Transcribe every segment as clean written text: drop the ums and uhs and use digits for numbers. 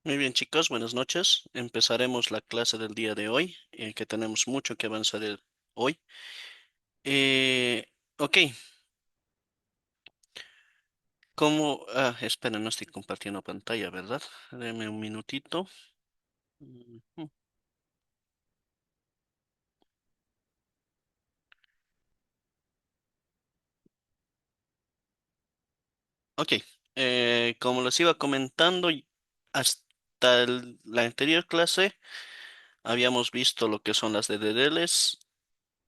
Muy bien, chicos, buenas noches. Empezaremos la clase del día de hoy, que tenemos mucho que avanzar hoy. Eh, ok, espera, no estoy compartiendo pantalla, ¿verdad? Deme un minutito. Ujú. Ok, como les iba comentando, hasta la anterior clase habíamos visto lo que son las DDLs,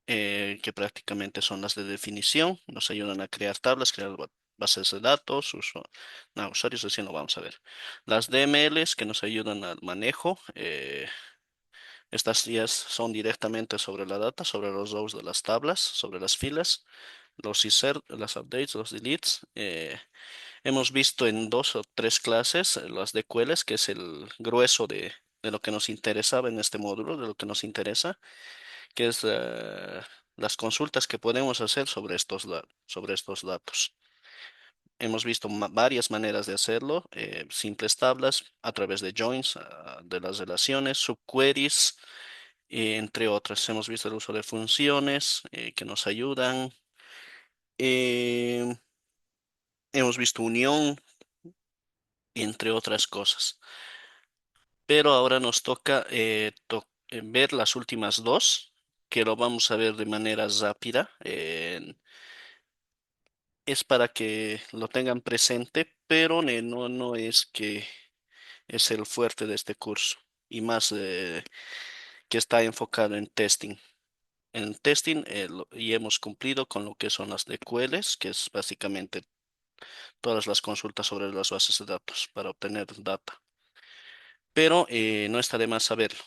que prácticamente son las de definición, nos ayudan a crear tablas, crear bases de datos, no, usuarios así no vamos a ver. Las DMLs que nos ayudan al manejo, estas ya son directamente sobre la data, sobre los rows de las tablas, sobre las filas, los insert, las updates, los deletes. Hemos visto en dos o tres clases las DQLs, que es el grueso de lo que nos interesaba en este módulo, de lo que nos interesa, que es las consultas que podemos hacer sobre sobre estos datos. Hemos visto varias maneras de hacerlo, simples tablas a través de joins, de las relaciones, subqueries, entre otras. Hemos visto el uso de funciones que nos ayudan. eh, Hemos visto unión, entre otras cosas. Pero ahora nos toca ver las últimas dos, que lo vamos a ver de manera rápida. Es para que lo tengan presente, pero no es que es el fuerte de este curso y más que está enfocado en testing. En testing y hemos cumplido con lo que son las DQLs, que es básicamente todas las consultas sobre las bases de datos para obtener data. Pero no está de más saberlo,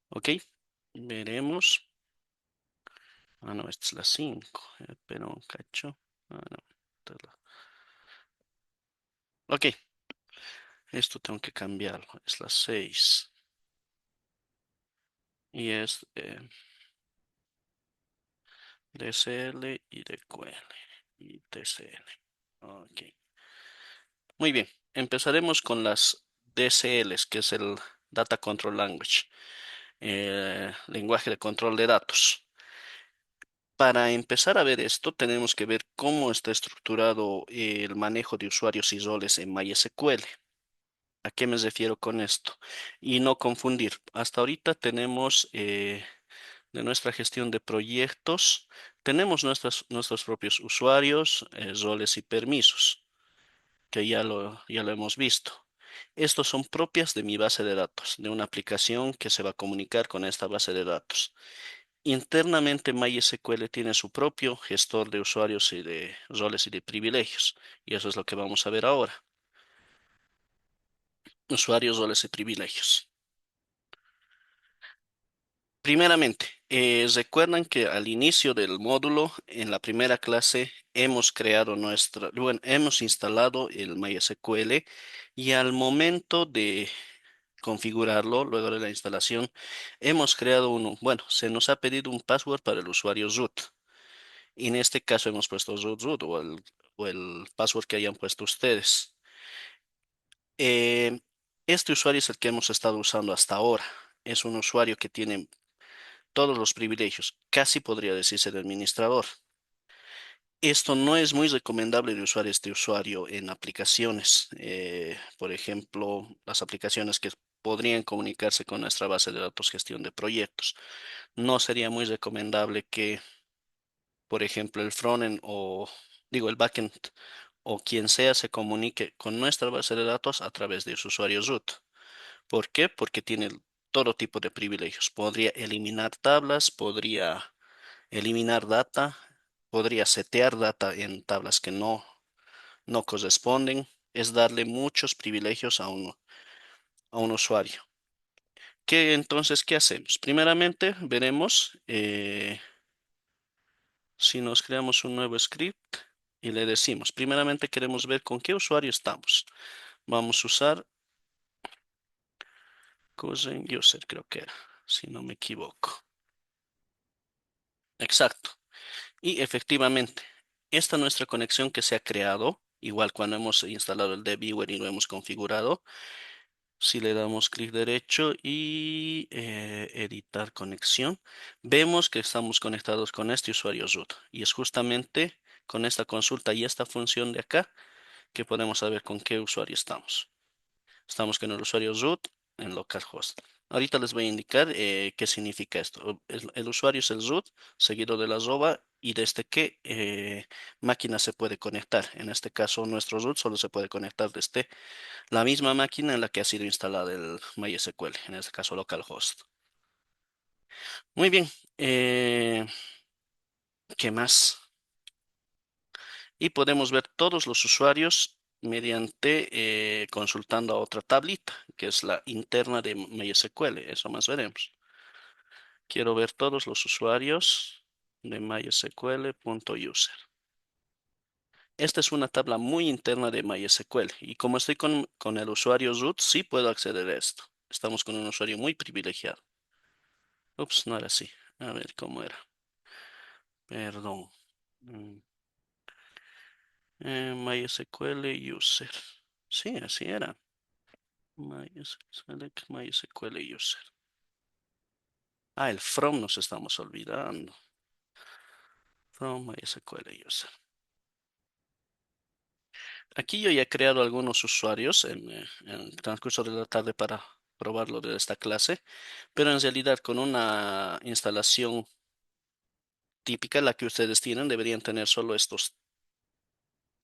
¿ok? Veremos. Ah, no, esta es la 5. Pero un cacho. Ah, no. esta es Ok, esto tengo que cambiarlo. Es la 6. Y es DCL y DQL y TCL. Ok. Muy bien. Empezaremos con las DCLs, que es el Data Control Language, lenguaje de control de datos. Para empezar a ver esto, tenemos que ver cómo está estructurado el manejo de usuarios y roles en MySQL. ¿A qué me refiero con esto? Y no confundir. Hasta ahorita tenemos de nuestra gestión de proyectos, tenemos nuestros propios usuarios, roles y permisos, que ya lo hemos visto. Estos son propias de mi base de datos, de una aplicación que se va a comunicar con esta base de datos. Internamente MySQL tiene su propio gestor de usuarios y de roles y de privilegios. Y eso es lo que vamos a ver ahora. Usuarios, roles y privilegios. Primeramente, recuerdan que al inicio del módulo, en la primera clase, hemos instalado el MySQL y al momento de configurarlo, luego de la instalación, hemos creado se nos ha pedido un password para el usuario root. Y en este caso hemos puesto root o el password que hayan puesto ustedes. Eh, este usuario es el que hemos estado usando hasta ahora. Es un usuario que tiene todos los privilegios, casi podría decirse de administrador. Esto no es muy recomendable de usar este usuario en aplicaciones, por ejemplo, las aplicaciones que podrían comunicarse con nuestra base de datos gestión de proyectos. No sería muy recomendable que, por ejemplo, el frontend el backend o quien sea se comunique con nuestra base de datos a través de su usuario root. ¿Por qué? Porque tiene todo tipo de privilegios. Podría eliminar tablas, podría eliminar data, podría setear data en tablas que no corresponden, es darle muchos privilegios a un usuario. ¿Qué hacemos? Primeramente, veremos si nos creamos un nuevo script y le decimos, primeramente queremos ver con qué usuario estamos. Vamos a usar Cousin User, creo que era, si no me equivoco. Exacto. Y efectivamente, esta nuestra conexión que se ha creado. Igual cuando hemos instalado el dviewer y lo hemos configurado, si le damos clic derecho y editar conexión, vemos que estamos conectados con este usuario root. Y es justamente con esta consulta y esta función de acá que podemos saber con qué usuario estamos. Estamos con el usuario root en localhost. Ahorita les voy a indicar qué significa esto. El usuario es el root, seguido de la arroba y desde qué máquina se puede conectar. En este caso, nuestro root solo se puede conectar desde la misma máquina en la que ha sido instalada el MySQL, en este caso localhost. Muy bien. eh, ¿Qué más? Y podemos ver todos los usuarios mediante consultando a otra tablita, que es la interna de MySQL. Eso más veremos. Quiero ver todos los usuarios de mysql.user. Esta es una tabla muy interna de MySQL y como estoy con el usuario root, sí puedo acceder a esto. Estamos con un usuario muy privilegiado. Ups, no era así. A ver cómo era. Perdón. Mm, MySQL user. Sí, así era. Select MySQL user. Ah, el from nos estamos olvidando. From MySQL user. Aquí yo ya he creado algunos usuarios en el transcurso de la tarde para probarlo de esta clase, pero en realidad con una instalación típica, la que ustedes tienen, deberían tener solo estos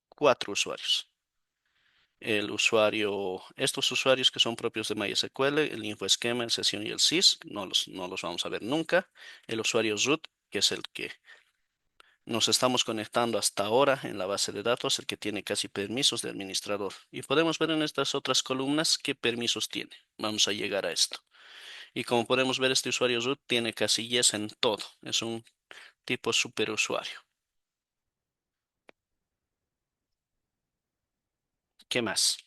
cuatro usuarios. Estos usuarios que son propios de MySQL, el InfoEschema, el sesión y el sys, no los vamos a ver nunca. El usuario root, que es el que nos estamos conectando hasta ahora en la base de datos, el que tiene casi permisos de administrador. Y podemos ver en estas otras columnas qué permisos tiene. Vamos a llegar a esto. Y como podemos ver, este usuario root tiene casillas en todo. Es un tipo superusuario. ¿Qué más?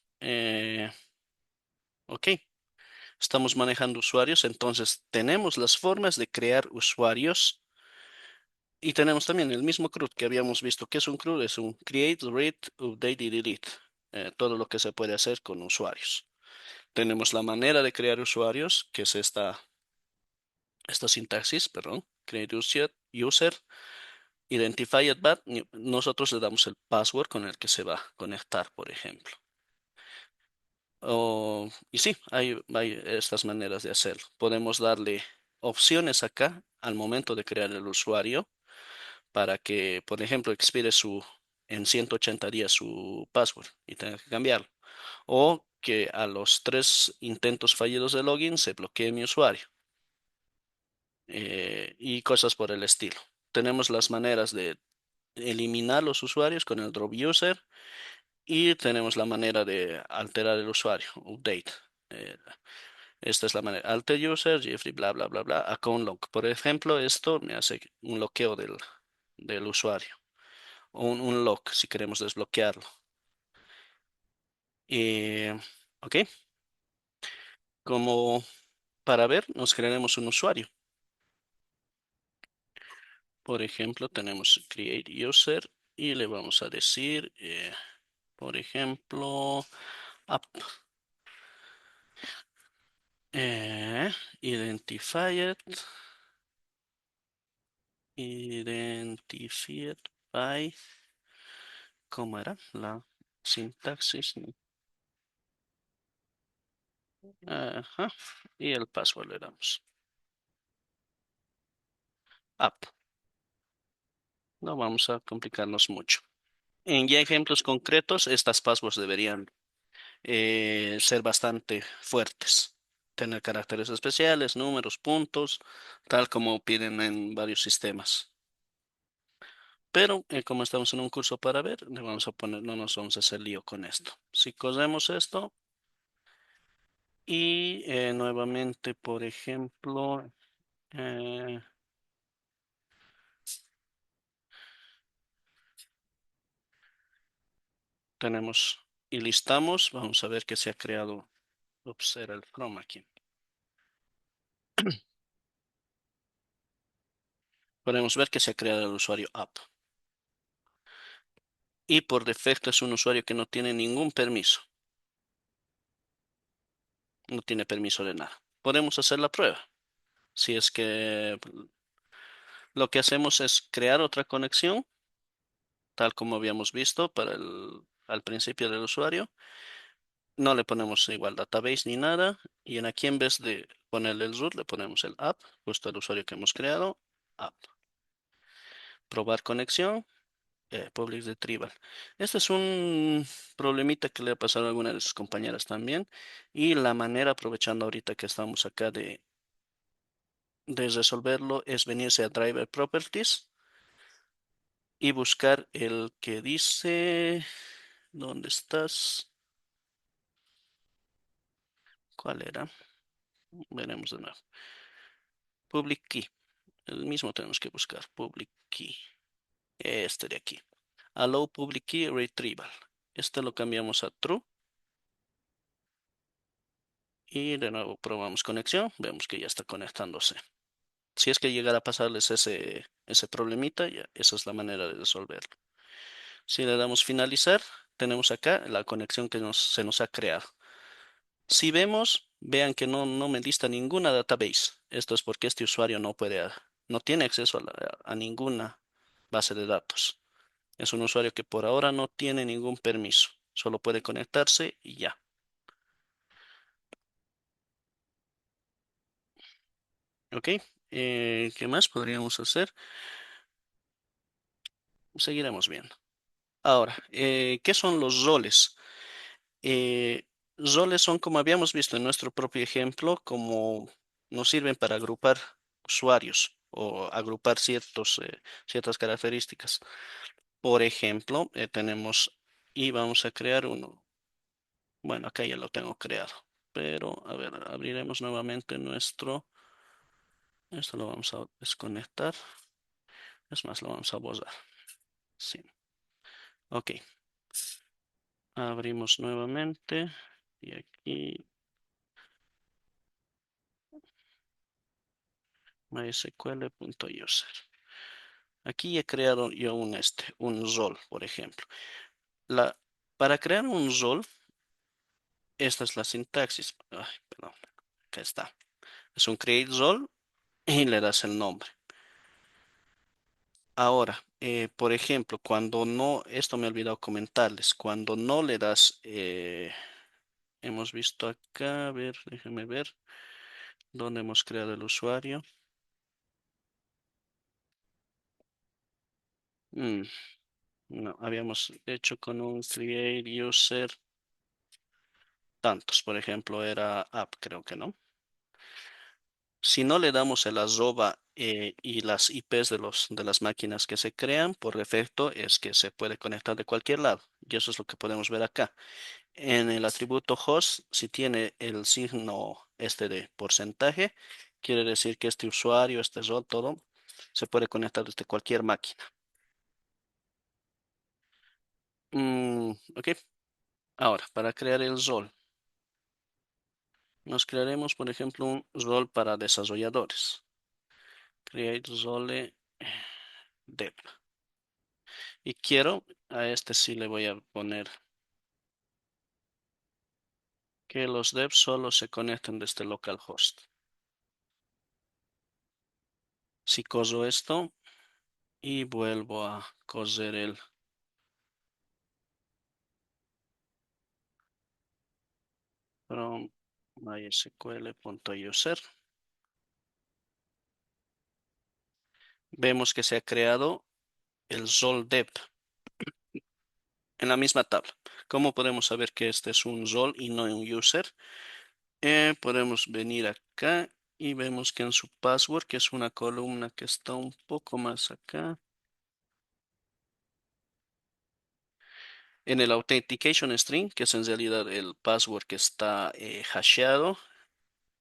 Ok. Estamos manejando usuarios, entonces tenemos las formas de crear usuarios y tenemos también el mismo CRUD que habíamos visto. ¿Qué es un CRUD? Es un Create, Read, Update y Delete. Todo lo que se puede hacer con usuarios. Tenemos la manera de crear usuarios, que es esta sintaxis, perdón. Create user, identified but nosotros le damos el password con el que se va a conectar, por ejemplo. Y sí, hay estas maneras de hacerlo. Podemos darle opciones acá al momento de crear el usuario para que, por ejemplo, expire en 180 días su password y tenga que cambiarlo. O que a los 3 intentos fallidos de login se bloquee mi usuario y cosas por el estilo. Tenemos las maneras de eliminar los usuarios con el drop user y tenemos la manera de alterar el usuario, update. Eh, Esta es la manera. Alter user, Jeffrey, bla, bla, bla, bla, account lock. Por ejemplo, esto me hace un bloqueo del usuario. O un lock si queremos desbloquearlo. Ok, como para ver, nos crearemos un usuario. Por ejemplo, tenemos create user y le vamos a decir, por ejemplo, app. Eh, identified, identified by, ¿cómo era? La sintaxis. ¿No? Ajá. Y el password le damos. App. No vamos a complicarnos mucho. En ya ejemplos concretos, estas passwords deberían ser bastante fuertes. Tener caracteres especiales, números, puntos, tal como piden en varios sistemas. Pero como estamos en un curso para ver, le vamos a poner, no nos vamos a hacer lío con esto. Si corremos esto y nuevamente, por ejemplo, eh, tenemos y listamos, vamos a ver que se ha creado, ups, era el Chrome aquí. Podemos ver que se ha creado el usuario app. y por defecto es un usuario que no tiene ningún permiso, no tiene permiso de nada. Podemos hacer la prueba. Si es que lo que hacemos es crear otra conexión, tal como habíamos visto al principio del usuario. No le ponemos igual database ni nada. Y en aquí en vez de ponerle el root, le ponemos el app, justo al usuario que hemos creado. App. Probar conexión. Public Retrieval. Este es un problemita que le ha pasado a algunas de sus compañeras también. Y la manera, aprovechando ahorita que estamos acá de resolverlo, es venirse a Driver Properties y buscar el que dice, ¿dónde estás? ¿Cuál era? Veremos de nuevo. Public Key. El mismo tenemos que buscar. Public Key. Este de aquí. Allow Public Key Retrieval. Este lo cambiamos a True. Y de nuevo probamos conexión. Vemos que ya está conectándose. Si es que llegara a pasarles ese problemita, ya, esa es la manera de resolverlo. Si le damos finalizar, tenemos acá la conexión que se nos ha creado. Si vemos, vean que no me lista ninguna database. Esto es porque este usuario no tiene acceso a ninguna base de datos. Es un usuario que por ahora no tiene ningún permiso. Solo puede conectarse y ya. ¿Ok? ¿Qué más podríamos hacer? Seguiremos viendo. Ahora, ¿qué son los roles? Eh, Roles son, como habíamos visto en nuestro propio ejemplo, como nos sirven para agrupar usuarios o agrupar ciertas características. Por ejemplo, tenemos y vamos a crear uno. Bueno, acá ya lo tengo creado, pero a ver, abriremos nuevamente nuestro. Esto lo vamos a desconectar. Es más, lo vamos a borrar. Sí. Ok. Abrimos nuevamente y aquí mysql.user. Aquí he creado yo un rol, por ejemplo. La, para crear un rol, esta es la sintaxis. Ay, perdón, acá está. Es un create role y le das el nombre. Ahora, por ejemplo, cuando no, esto me he olvidado comentarles, cuando no le das, hemos visto acá, a ver, déjenme ver dónde hemos creado el usuario. Mm, no, habíamos hecho con un create user tantos, por ejemplo, era app, creo que no. Si no le damos el arroba y las IPs de las máquinas que se crean, por defecto es que se puede conectar de cualquier lado. Y eso es lo que podemos ver acá. En el atributo host, si tiene el signo este de porcentaje, quiere decir que este usuario, este rol, todo, se puede conectar desde cualquier máquina. Ok. Ahora, para crear el rol, nos crearemos, por ejemplo, un rol para desarrolladores. Create role dev. Y quiero, a este sí le voy a poner que los devs solo se conecten desde localhost. Si coso esto y vuelvo a coser el from mysql.user, vemos que se ha creado el role dev en la misma tabla. ¿Cómo podemos saber que este es un role y no un user? Podemos venir acá y vemos que en su password, que es una columna que está un poco más acá, en el authentication string, que es en realidad el password que está hasheado,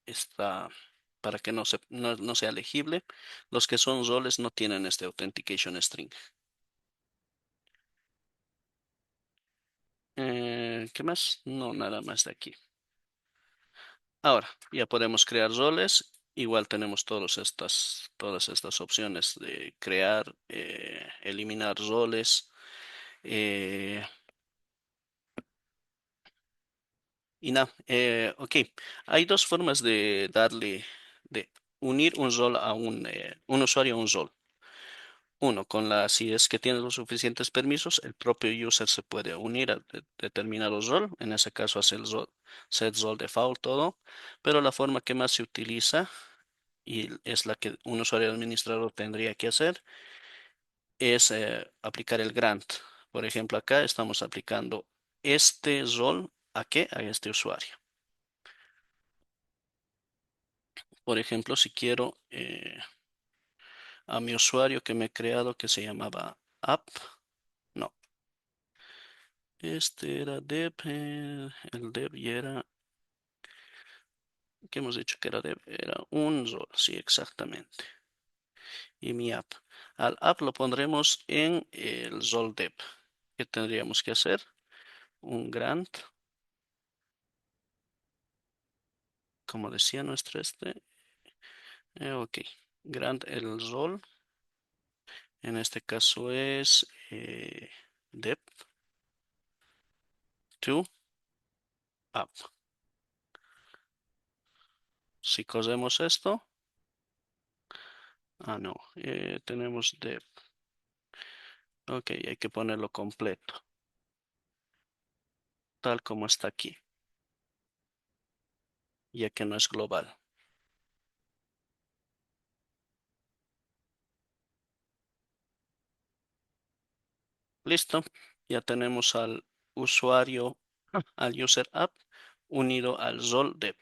está para que no sea legible. Los que son roles no tienen este authentication string. ¿Qué más? No, nada más de aquí. Ahora, ya podemos crear roles. Igual tenemos todas estas opciones de crear, eliminar roles. Eh, y nada, ok. Hay dos formas de darle, de unir un rol a un usuario a un rol. Uno, si es que tiene los suficientes permisos, el propio user se puede unir a determinado rol. En ese caso hace el rol, set role default, todo. Pero la forma que más se utiliza y es la que un usuario administrador tendría que hacer es aplicar el grant. Por ejemplo, acá estamos aplicando este rol ¿a qué? A este usuario. Por ejemplo, si quiero a mi usuario que me he creado que se llamaba app, no, este era dev, el dev y era, ¿qué hemos dicho que era dev? Era un rol, sí, exactamente. Y mi app. Al app lo pondremos en el rol dev. ¿Qué tendríamos que hacer? Un grant, como decía nuestro ok, grant el rol, en este caso es dev to app. Si cosemos esto, no, tenemos dev. Ok, hay que ponerlo completo, tal como está aquí, ya que no es global. Listo, ya tenemos al usuario, al user app unido al rol dev.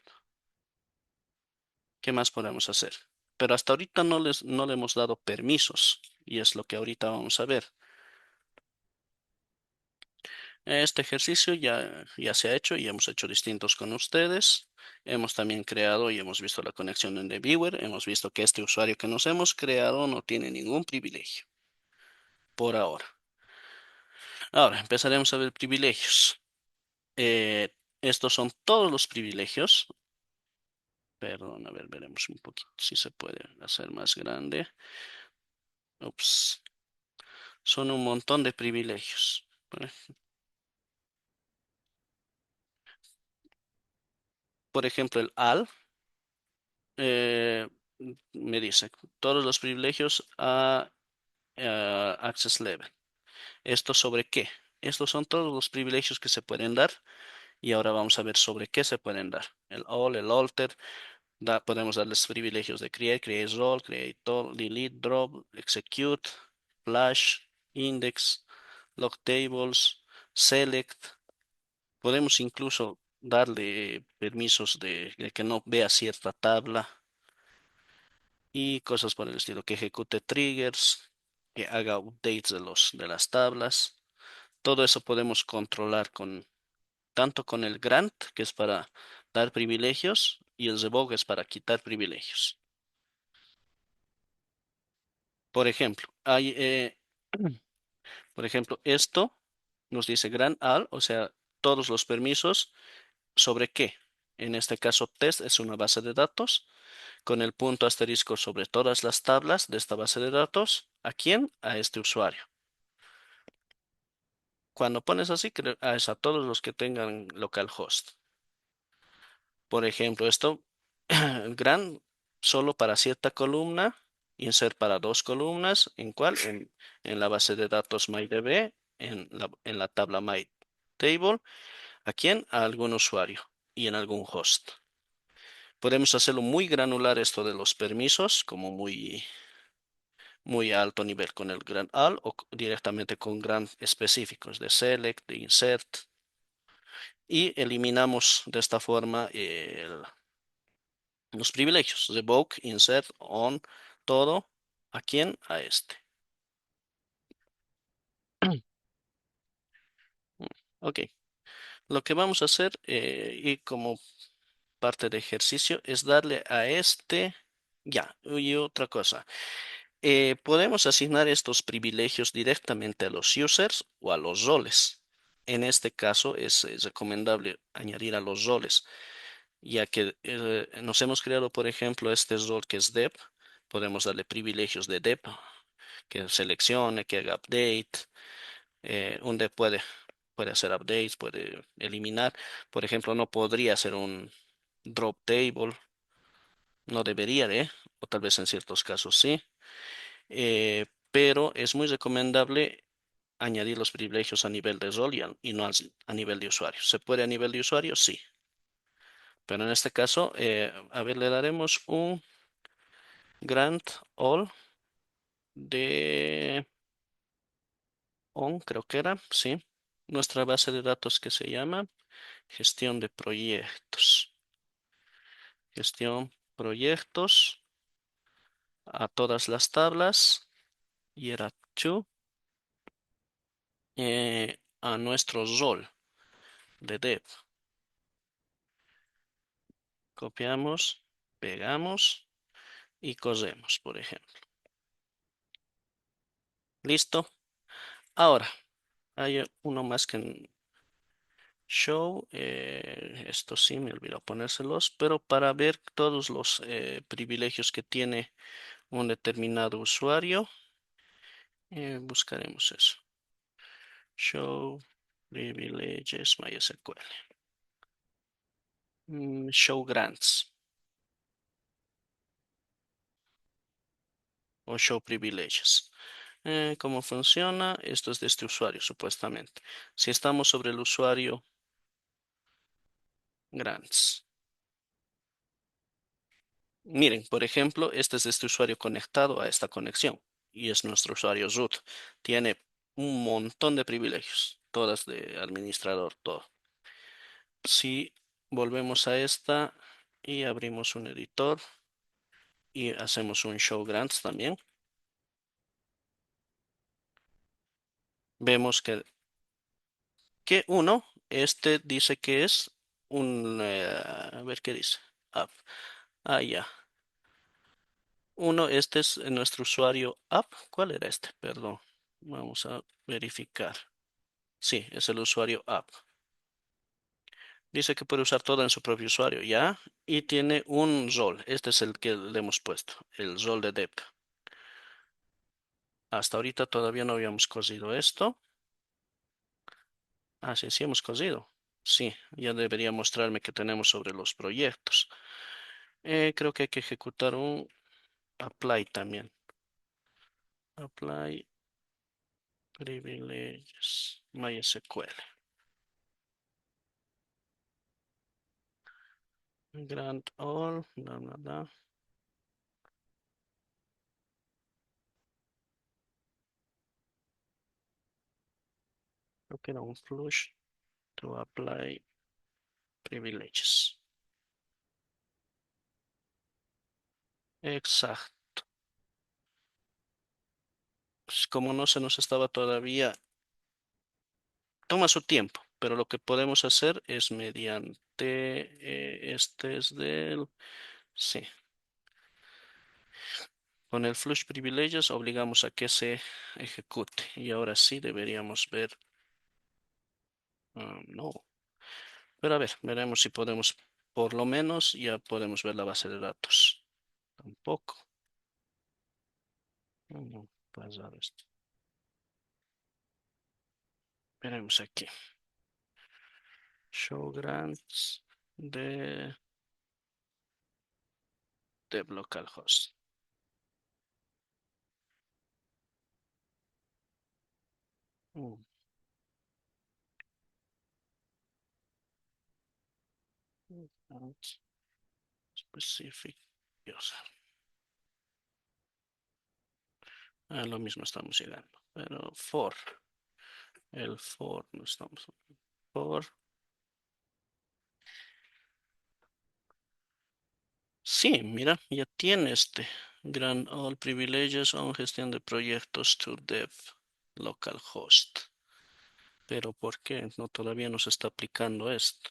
¿Qué más podemos hacer? Pero hasta ahorita no le hemos dado permisos y es lo que ahorita vamos a ver. Este ejercicio ya se ha hecho y hemos hecho distintos con ustedes. Hemos también creado y hemos visto la conexión en the viewer. Hemos visto que este usuario que nos hemos creado no tiene ningún privilegio por ahora. Ahora empezaremos a ver privilegios. Estos son todos los privilegios. Perdón, a ver, veremos un poquito si se puede hacer más grande. Ups, son un montón de privilegios. Por ejemplo, el al eh, me dice todos los privilegios a access level. ¿Esto sobre qué? Estos son todos los privilegios que se pueden dar y ahora vamos a ver sobre qué se pueden dar. El all, el alter, podemos darles privilegios de create role, create all, delete, drop, execute, flash, index, log tables, select. Podemos incluso darle permisos de que no vea cierta tabla y cosas por el estilo, que ejecute triggers, que haga updates de las tablas. Todo eso podemos controlar tanto con el grant, que es para dar privilegios, y el revoke es para quitar privilegios. Por ejemplo, por ejemplo, esto nos dice grant all, o sea, todos los permisos sobre qué. En este caso, test es una base de datos con el punto asterisco sobre todas las tablas de esta base de datos. ¿A quién? A este usuario. Cuando pones así, es a todos los que tengan localhost. Por ejemplo, esto, gran solo para cierta columna, insert para dos columnas, ¿en cuál? En la base de datos MyDB, en la tabla MyTable, ¿a quién? A algún usuario y en algún host. Podemos hacerlo muy granular esto de los permisos, como muy alto nivel con el grant all o directamente con grant específicos de select, de insert y eliminamos de esta forma los privilegios. Revoke, insert, on, todo. ¿A quién? A este. Ok. Lo que vamos a hacer y como parte de ejercicio es darle a este. Ya, y otra cosa. Podemos asignar estos privilegios directamente a los users o a los roles. En este caso es recomendable añadir a los roles, ya que nos hemos creado, por ejemplo, este rol que es dev. Podemos darle privilegios de dev, que seleccione, que haga update, Un dev puede hacer updates, puede eliminar. Por ejemplo, no podría hacer un drop table, no debería de, o tal vez en ciertos casos sí. Pero es muy recomendable añadir los privilegios a nivel de rol y no a nivel de usuario. ¿Se puede a nivel de usuario? Sí. Pero en este caso, a ver, le daremos un grant all de on, creo que era, sí. Nuestra base de datos que se llama gestión de proyectos. Gestión proyectos a todas las tablas y era to a nuestro rol de dev. Copiamos, pegamos y cosemos, por ejemplo. ¿Listo? Ahora, hay uno más que en show. Esto sí, me olvidó ponérselos, pero para ver todos los privilegios que tiene un determinado usuario, buscaremos eso. Show privileges MySQL. Show grants o show privileges. ¿Cómo funciona? Esto es de este usuario, supuestamente. Si estamos sobre el usuario grants. Miren, por ejemplo, este es de este usuario conectado a esta conexión y es nuestro usuario root. Tiene un montón de privilegios, todas de administrador, todo. Si volvemos a esta y abrimos un editor y hacemos un show grants también, vemos que uno, este dice que es un, a ver qué dice. App. Ya. Uno, este es nuestro usuario app. ¿Cuál era este? Perdón. Vamos a verificar. Sí, es el usuario app. Dice que puede usar todo en su propio usuario, ¿ya? Y tiene un rol. Este es el que le hemos puesto, el rol de dev. Hasta ahorita todavía no habíamos cosido esto. Ah, sí, sí hemos cosido. Sí, ya debería mostrarme que tenemos sobre los proyectos. Creo que hay que ejecutar un apply también. Apply privileges MySQL. Grant all, bla, bla, bla. Creo que era un flush to apply privileges. Exacto. Pues, como no se nos estaba todavía, toma su tiempo, pero lo que podemos hacer es mediante, este es del, sí, con el flush privileges obligamos a que se ejecute y ahora sí deberíamos ver, no, pero a ver, veremos si podemos, por lo menos ya podemos ver la base de datos. Tampoco. No, pasar esto. Veremos aquí. Show grants de localhost. Mm, grants specific user. Lo mismo estamos llegando. Pero el for no estamos. For. Sí, mira, ya tiene este. Grant all privileges on gestión de proyectos to dev localhost. Pero ¿por qué? No, todavía no se está aplicando esto.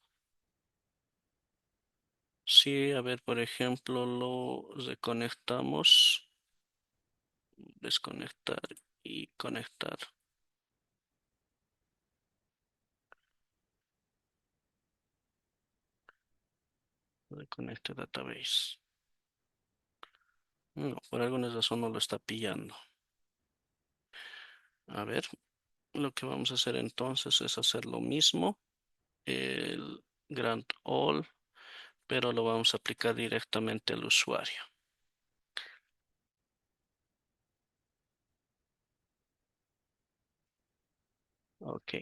Sí, a ver, por ejemplo, lo reconectamos, desconectar y conectar. Reconnect database. No, por alguna razón no lo está pillando. A ver. Lo que vamos a hacer entonces es hacer lo mismo, el Grant All, pero lo vamos a aplicar directamente al usuario. Ok.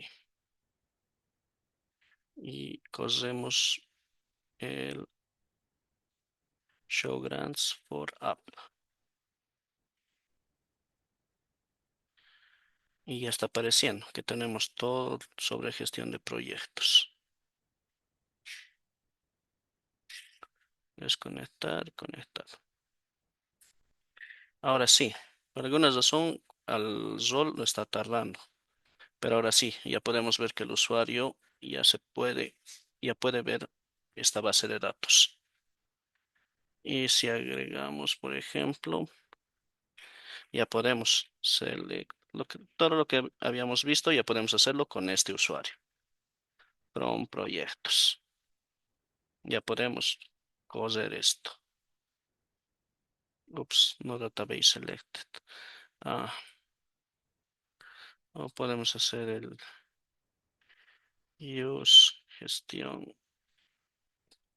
Y cosemos el Show Grants for App. Y ya está apareciendo que tenemos todo sobre gestión de proyectos. Desconectar, conectar. Ahora sí, por alguna razón al Sol lo está tardando. Pero ahora sí, ya podemos ver que el usuario ya puede ver esta base de datos. Y si agregamos, por ejemplo, ya podemos todo lo que habíamos visto, ya podemos hacerlo con este usuario. From proyectos. Ya podemos coser esto. Ups, no database selected. Ah, o podemos hacer el use gestión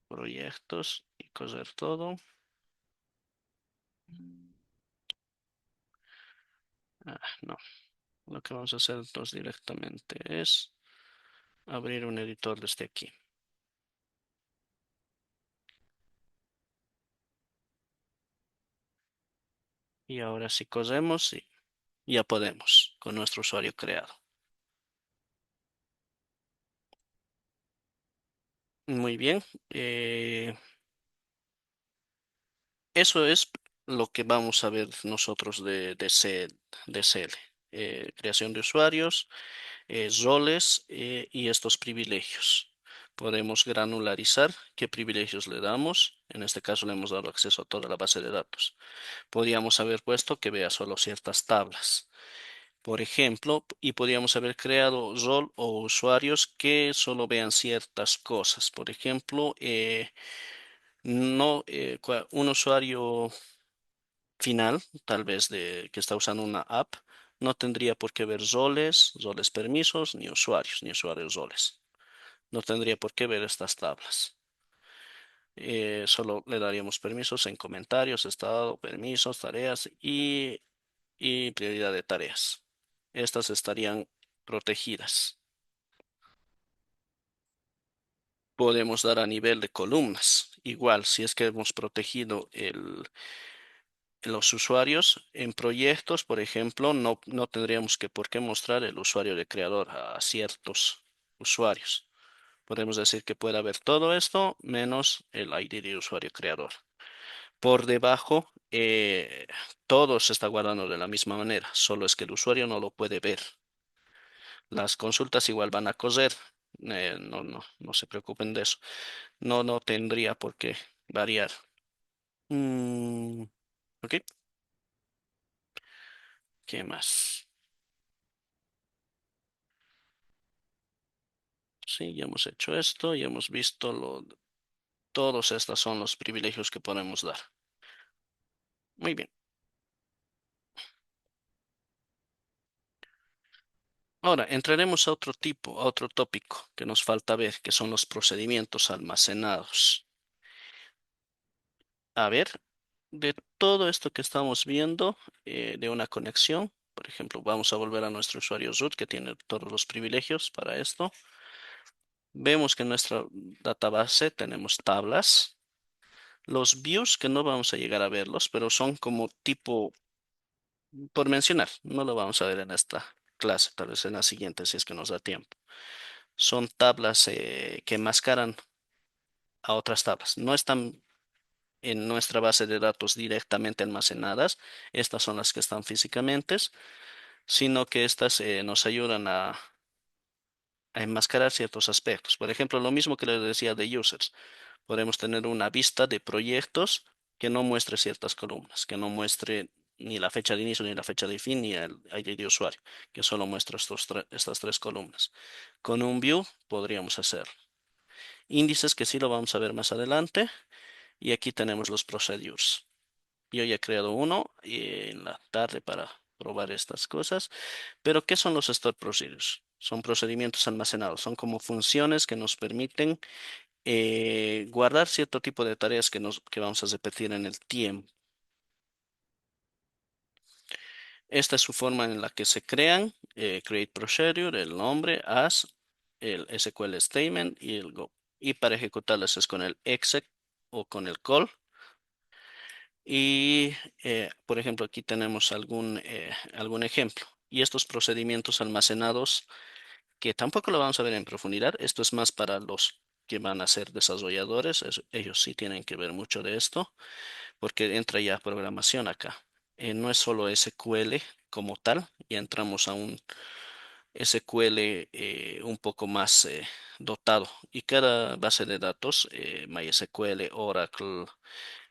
proyectos y coser todo. No, lo que vamos a hacer entonces directamente es abrir un editor desde aquí. Y ahora si cosemos, sí, ya podemos con nuestro usuario creado. Muy bien. Eso es lo que vamos a ver nosotros de CL. Creación de usuarios, roles y estos privilegios. Podemos granularizar qué privilegios le damos. En este caso le hemos dado acceso a toda la base de datos. Podríamos haber puesto que vea solo ciertas tablas, por ejemplo, y podríamos haber creado rol o usuarios que solo vean ciertas cosas. Por ejemplo, no un usuario final, tal vez que está usando una app, no tendría por qué ver roles permisos, ni usuarios roles. No tendría por qué ver estas tablas. Solo le daríamos permisos en comentarios, estado, permisos, tareas y prioridad de tareas. Estas estarían protegidas. Podemos dar a nivel de columnas. Igual, si es que hemos protegido los usuarios en proyectos, por ejemplo, no tendríamos que por qué mostrar el usuario de creador a ciertos usuarios. Podemos decir que puede haber todo esto menos el ID de usuario creador. Por debajo, todo se está guardando de la misma manera, solo es que el usuario no lo puede ver. Las consultas igual van a correr. No se preocupen de eso. No tendría por qué variar. Mm, ok, ¿qué más? Sí, ya hemos hecho esto, ya hemos visto todos estos son los privilegios que podemos dar. Muy bien. Ahora entraremos a otro a otro tópico que nos falta ver, que son los procedimientos almacenados. A ver, de todo esto que estamos viendo, de una conexión, por ejemplo, vamos a volver a nuestro usuario root que tiene todos los privilegios para esto. Vemos que en nuestra database tenemos tablas. Los views que no vamos a llegar a verlos, pero son como tipo, por mencionar, no lo vamos a ver en esta clase, tal vez en la siguiente si es que nos da tiempo. Son tablas que enmascaran a otras tablas. No están en nuestra base de datos directamente almacenadas. Estas son las que están físicamente, sino que estas nos ayudan a enmascarar ciertos aspectos. Por ejemplo, lo mismo que les decía de users. Podemos tener una vista de proyectos que no muestre ciertas columnas, que no muestre ni la fecha de inicio, ni la fecha de fin, ni el ID de usuario, que solo muestra estas tres columnas. Con un view podríamos hacer índices, que sí lo vamos a ver más adelante, y aquí tenemos los procedures. Yo ya he creado uno en la tarde para probar estas cosas. Pero, ¿qué son los store procedures? Son procedimientos almacenados, son como funciones que nos permiten guardar cierto tipo de tareas que vamos a repetir en el tiempo. Esta es su forma en la que se crean, create procedure, el nombre, as, el SQL statement y el go. Y para ejecutarlas es con el exec o con el call. Y, por ejemplo, aquí tenemos algún ejemplo. Y estos procedimientos almacenados, que tampoco lo vamos a ver en profundidad, esto es más para los que van a ser desarrolladores, ellos sí tienen que ver mucho de esto, porque entra ya programación acá. No es solo SQL como tal, ya entramos a un SQL un poco más dotado. Y cada base de datos, MySQL, Oracle,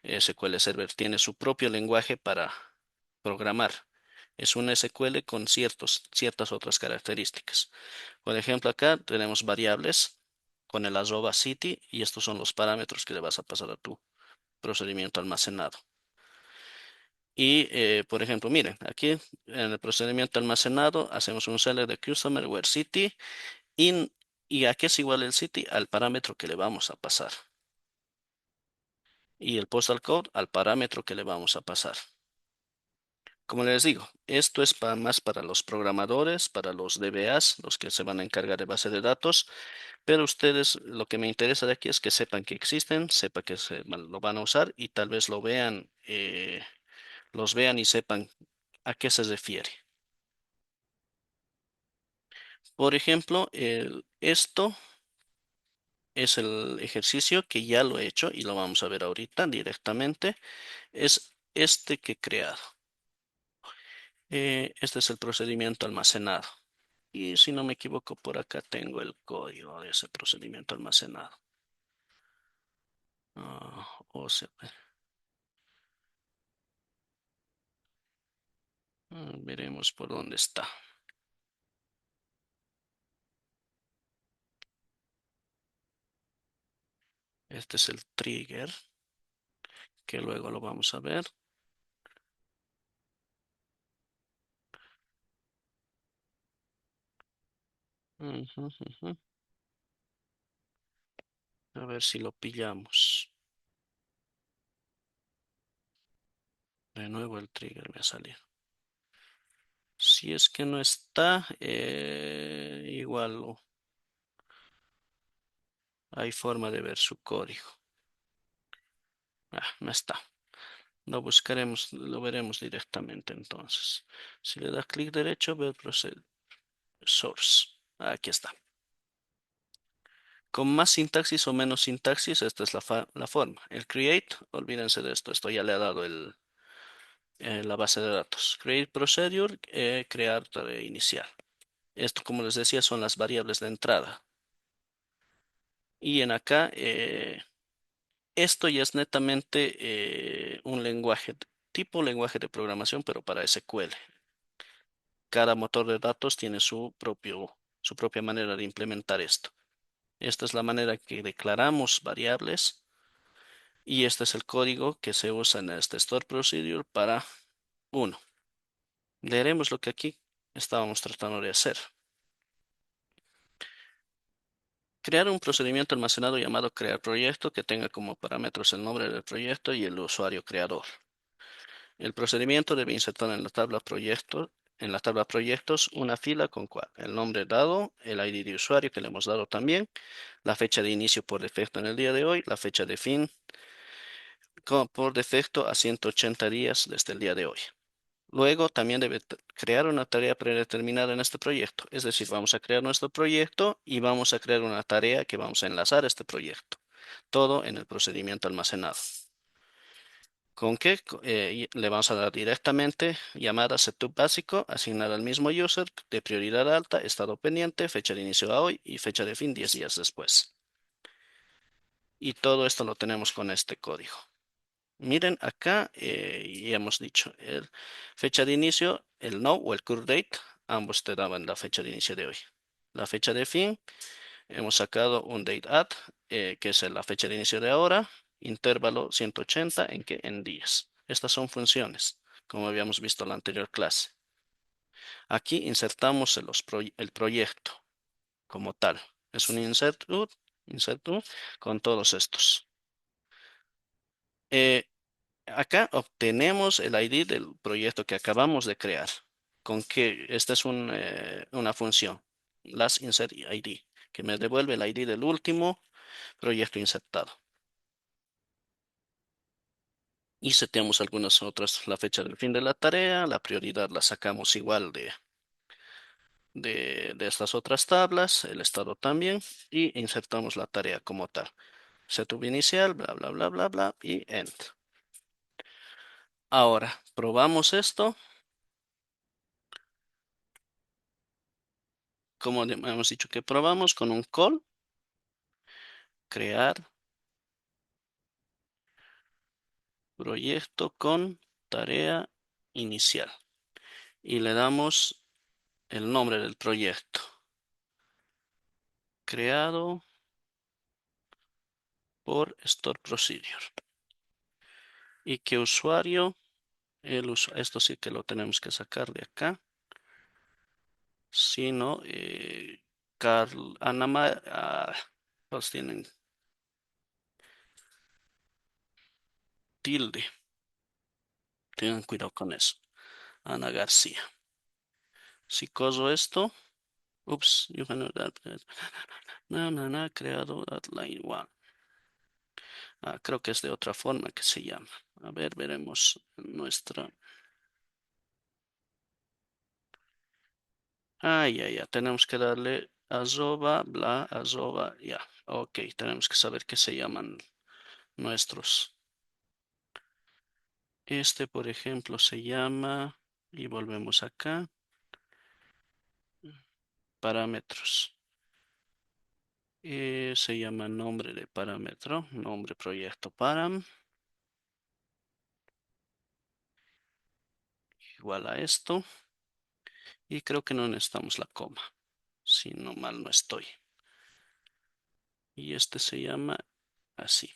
SQL Server, tiene su propio lenguaje para programar. Es un SQL con ciertas otras características. Por ejemplo, acá tenemos variables con el arroba city y estos son los parámetros que le vas a pasar a tu procedimiento almacenado. Y, por ejemplo, miren, aquí en el procedimiento almacenado hacemos un select de customer where city in, y a qué es igual el city al parámetro que le vamos a pasar. Y el postal code al parámetro que le vamos a pasar. Como les digo, esto es más para los programadores, para los DBAs, los que se van a encargar de base de datos, pero ustedes, lo que me interesa de aquí es que sepan que existen, sepan que lo van a usar y tal vez los vean y sepan a qué se refiere. Por ejemplo, esto es el ejercicio que ya lo he hecho y lo vamos a ver ahorita directamente. Es este que he creado. Este es el procedimiento almacenado. Y si no me equivoco, por acá tengo el código de ese procedimiento almacenado. O sea, veremos por dónde está. Este es el trigger, que luego lo vamos a ver. Ujú, ujú. A ver si lo pillamos. De nuevo el trigger me ha salido. Si es que no está, igual hay forma de ver su código. No está. Lo buscaremos, lo veremos directamente entonces. Si le das clic derecho, ver source. Aquí está. Con más sintaxis o menos sintaxis, esta es la forma. El create, olvídense de esto. Esto ya le ha dado la base de datos. Create procedure, crear tarea inicial. Esto, como les decía, son las variables de entrada. Y en acá, esto ya es netamente un lenguaje, tipo lenguaje de programación, pero para SQL. Cada motor de datos tiene su propia manera de implementar esto. Esta es la manera que declaramos variables y este es el código que se usa en este store procedure para uno. Leeremos lo que aquí estábamos tratando de hacer. Crear un procedimiento almacenado llamado crear proyecto que tenga como parámetros el nombre del proyecto y el usuario creador. El procedimiento debe insertar en la tabla proyectos una fila con el nombre dado, el ID de usuario que le hemos dado también, la fecha de inicio por defecto en el día de hoy, la fecha de fin por defecto a 180 días desde el día de hoy. Luego también debe crear una tarea predeterminada en este proyecto. Es decir, vamos a crear nuestro proyecto y vamos a crear una tarea que vamos a enlazar a este proyecto. Todo en el procedimiento almacenado. ¿Con qué? Le vamos a dar directamente llamada setup básico, asignar al mismo user de prioridad alta, estado pendiente, fecha de inicio a hoy y fecha de fin 10 días después. Y todo esto lo tenemos con este código. Miren acá, ya hemos dicho, fecha de inicio, el no o el current date, ambos te daban la fecha de inicio de hoy. La fecha de fin, hemos sacado un date at, que es la fecha de inicio de ahora, intervalo 180 en días. Estas son funciones, como habíamos visto en la anterior clase. Aquí insertamos el proyecto como tal. Es un insert con todos estos. Eh, Acá obtenemos el ID del proyecto que acabamos de crear. Con que esta es una función, last insert ID, que me devuelve el ID del último proyecto insertado. Y seteamos algunas otras, la fecha del fin de la tarea, la prioridad la sacamos igual de estas otras tablas, el estado también, y insertamos la tarea como tal. Setup inicial, bla, bla, bla, bla, bla, y end. Ahora, probamos esto. Como hemos dicho que probamos con un call, crear proyecto con tarea inicial. Y le damos el nombre del proyecto. Creado por Store Procedure. Y que usuario, esto sí que lo tenemos que sacar de acá. Si no, Carl, Anama, pues tienen tilde. Tengan cuidado con eso. Ana García. Si coso esto, ups, you cannot creado at line 1. Creo que es de otra forma que se llama. A ver, veremos nuestra. Ya. Tenemos que darle arroba, bla, arroba, ya. Ok, tenemos que saber qué se llaman nuestros. Este, por ejemplo, se llama, y volvemos acá, parámetros. Se llama nombre de parámetro, nombre proyecto param, igual a esto. Y creo que no necesitamos la coma, si no mal no estoy. Y este se llama así.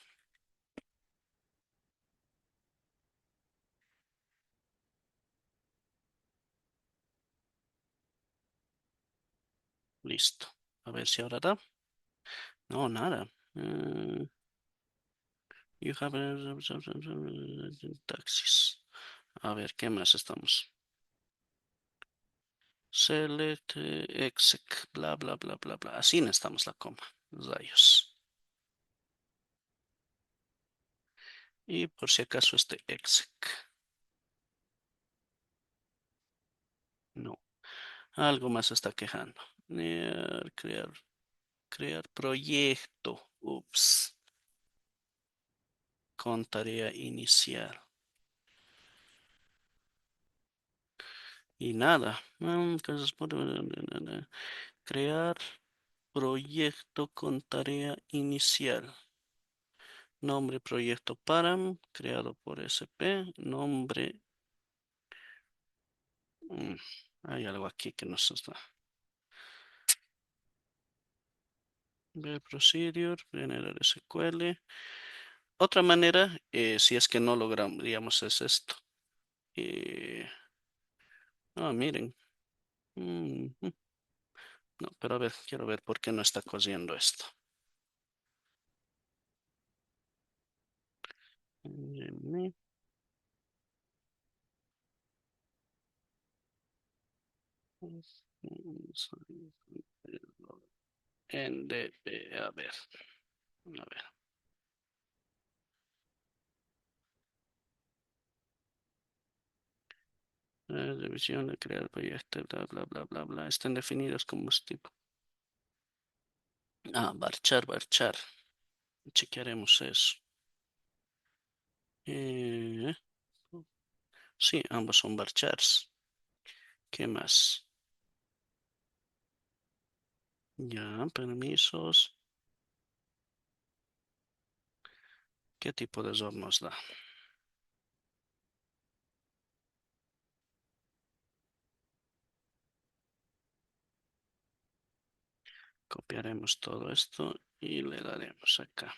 Listo. A ver si ahora da. No, nada. You have taxis. A ver, ¿qué más estamos? Select, exec, bla, bla, bla, bla, bla. Así necesitamos la coma. Rayos. Y por si acaso este exec. No. Algo más está quejando. Crear proyecto. Ups. Con tarea inicial. Y nada. Crear proyecto con tarea inicial. Nombre proyecto param, creado por SP. Nombre. mm, Hay algo aquí que no se está. Ver procedure, generar SQL. Otra manera, si es que no logramos, digamos, es esto. Eh, Miren. Mm, mm, no, pero a ver, quiero ver por qué no está cosiendo esto. A ver, a ver. Revisión de crear proyecto, bla, bla, bla, bla, bla. Están definidos como tipo. Varchar. Chequearemos eso. Eh, sí, ambos son varchars. ¿Qué más? Ya, permisos. ¿Qué tipo de error nos da? Copiaremos todo esto y le daremos acá.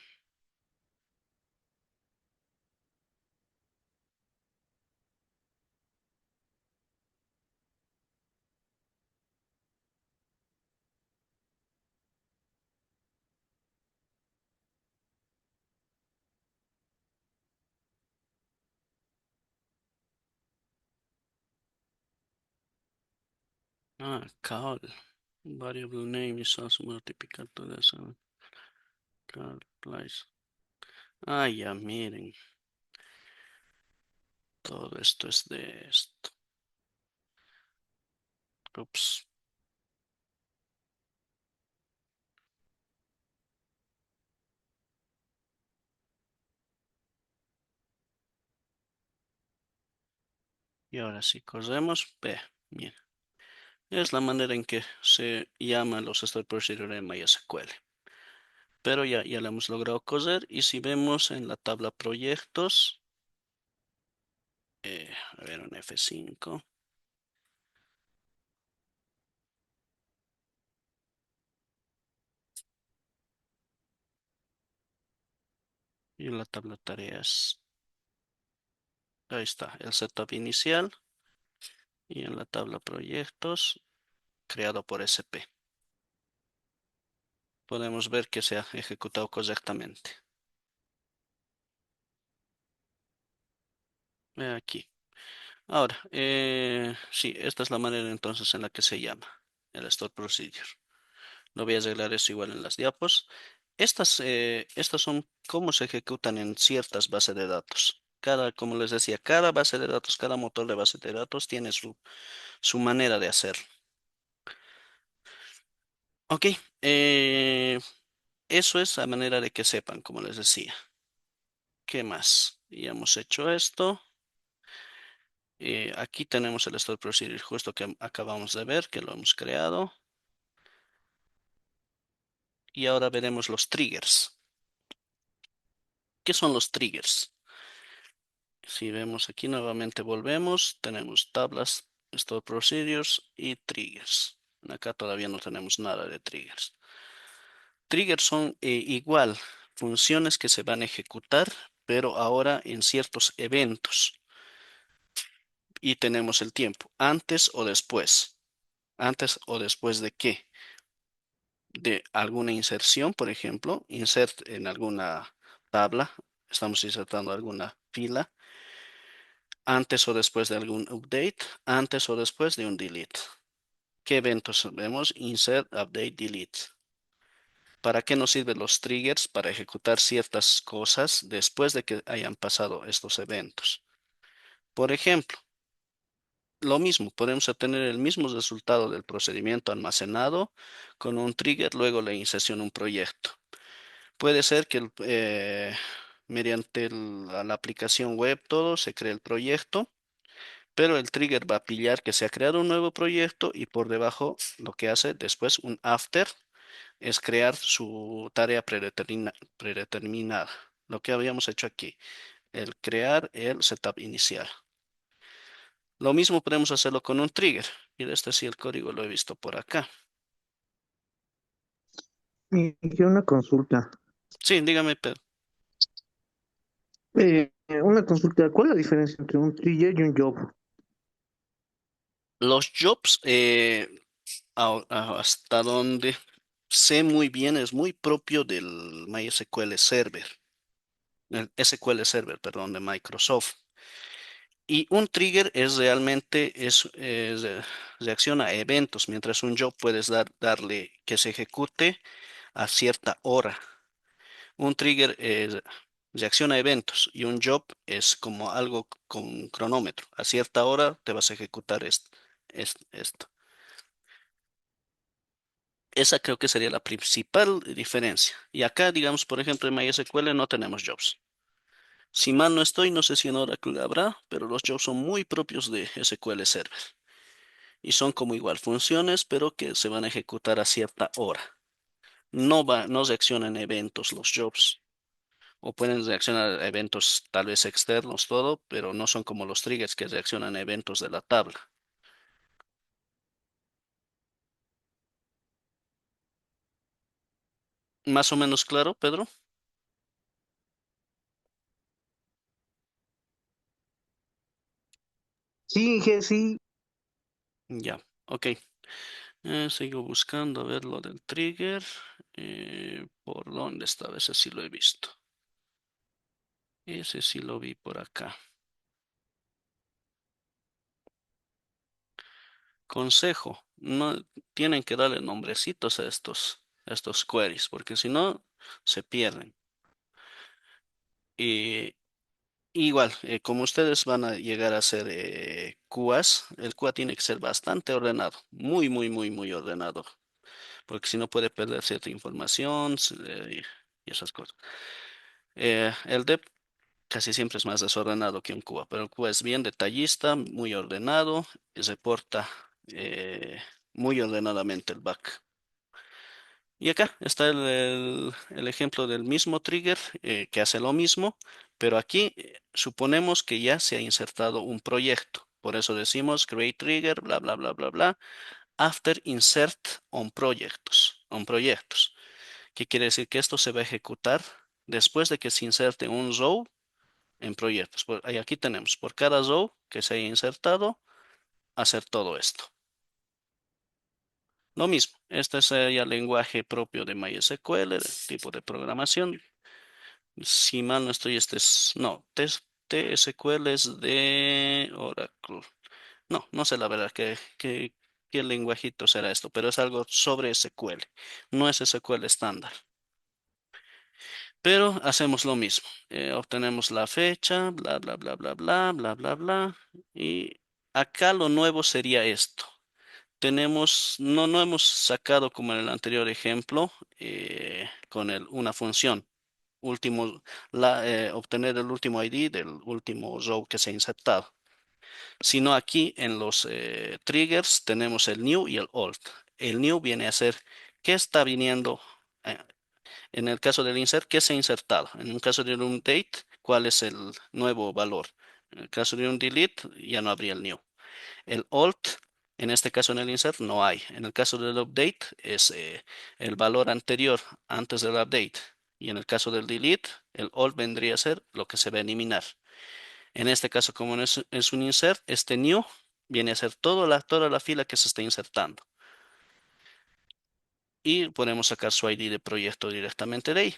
Call. Variable name is also multiplicar todo eso. Call place. Ya miren. Todo esto es de esto. Ups. Y ahora sí corremos. Ve, mira. Es la manera en que se llaman los stored procedure en MySQL. Pero ya lo hemos logrado correr. Y si vemos en la tabla proyectos, a ver, un F5. Y en la tabla tareas, ahí está, el setup inicial. Y en la tabla proyectos, creado por SP. Podemos ver que se ha ejecutado correctamente. Ve aquí. Ahora, sí, esta es la manera entonces en la que se llama el store procedure. Lo voy a arreglar eso igual en las diapos. Estas son cómo se ejecutan en ciertas bases de datos. Como les decía, cada base de datos, cada motor de base de datos tiene su manera de hacerlo. Ok, eh, eso es a manera de que sepan, como les decía. ¿Qué más? Ya hemos hecho esto. Aquí tenemos el store procedure justo que acabamos de ver, que lo hemos creado. Y ahora veremos los triggers. ¿Qué son los triggers? Si vemos aquí nuevamente volvemos, tenemos tablas, store procedures y triggers. Acá todavía no tenemos nada de triggers. Triggers son igual funciones que se van a ejecutar, pero ahora en ciertos eventos. Y tenemos el tiempo, antes o después. ¿Antes o después de qué? De alguna inserción, por ejemplo, insert en alguna tabla, estamos insertando alguna fila, antes o después de algún update, antes o después de un delete. ¿Qué eventos vemos? Insert, update, delete. ¿Para qué nos sirven los triggers? Para ejecutar ciertas cosas después de que hayan pasado estos eventos. Por ejemplo, lo mismo, podemos obtener el mismo resultado del procedimiento almacenado con un trigger, luego la inserción en un proyecto. Puede ser que mediante la aplicación web todo se cree el proyecto, pero el trigger va a pillar que se ha creado un nuevo proyecto y por debajo lo que hace después un after es crear su tarea predeterminada. Lo que habíamos hecho aquí, el crear el setup inicial. Lo mismo podemos hacerlo con un trigger. Y este sí el código lo he visto por acá. Y quiero una consulta. Sí, dígame, Pedro. Una consulta, ¿cuál es la diferencia entre un trigger y un job? Los jobs, hasta donde sé muy bien, es muy propio del MySQL Server, el SQL Server, perdón, de Microsoft. Y un trigger es realmente, reacciona a eventos, mientras un job puedes darle que se ejecute a cierta hora. Un trigger reacciona a eventos y un job es como algo con cronómetro. A cierta hora te vas a ejecutar esto. Esa creo que sería la principal diferencia. Y acá, digamos, por ejemplo, en MySQL no tenemos jobs. Si mal no estoy, no sé si en Oracle habrá, pero los jobs son muy propios de SQL Server. Y son como igual funciones, pero que se van a ejecutar a cierta hora. No reaccionan a eventos los jobs. O pueden reaccionar a eventos tal vez externos, todo, pero no son como los triggers que reaccionan a eventos de la tabla. ¿Más o menos claro, Pedro? Sí, sí. Ya, ok. Sigo buscando a ver lo del trigger. ¿Por dónde está? Ese sí lo he visto. Ese sí lo vi por acá. Consejo. No tienen que darle nombrecitos a estos queries, porque si no, se pierden. Y igual, como ustedes van a llegar a ser QAs, el QA tiene que ser bastante ordenado, muy, muy, muy, muy ordenado, porque si no puede perder cierta información y esas cosas. El dev casi siempre es más desordenado que un QA, pero el QA es bien detallista, muy ordenado y reporta muy ordenadamente el bug. Y acá está el ejemplo del mismo trigger que hace lo mismo, pero aquí suponemos que ya se ha insertado un proyecto. Por eso decimos create trigger, bla, bla, bla, bla, bla, after insert on proyectos. ¿Qué quiere decir? Que esto se va a ejecutar después de que se inserte un row en proyectos. Y aquí tenemos, por cada row que se haya insertado, hacer todo esto. Lo mismo, este es ya el lenguaje propio de MySQL, el tipo de programación. Si mal no estoy, este es, no, TSQL es de Oracle. No, no sé la verdad qué lenguajito será esto, pero es algo sobre SQL. No es SQL estándar. Pero hacemos lo mismo. Obtenemos la fecha, bla, bla, bla, bla, bla, bla, bla, bla. Y acá lo nuevo sería esto. No hemos sacado como en el anterior ejemplo con una función último, obtener el último ID del último row que se ha insertado, sino aquí en los triggers tenemos el new y el old. El new viene a ser qué está viniendo, eh, en el caso del insert, qué se ha insertado. En un caso de un update, cuál es el nuevo valor. En el caso de un delete, ya no habría el new. El alt, en este caso en el insert, no hay. En el caso del update, es el valor anterior antes del update. Y en el caso del delete, el alt vendría a ser lo que se va a eliminar. En este caso, como no es un insert, este new viene a ser toda la fila que se está insertando. Y podemos sacar su ID de proyecto directamente de ahí.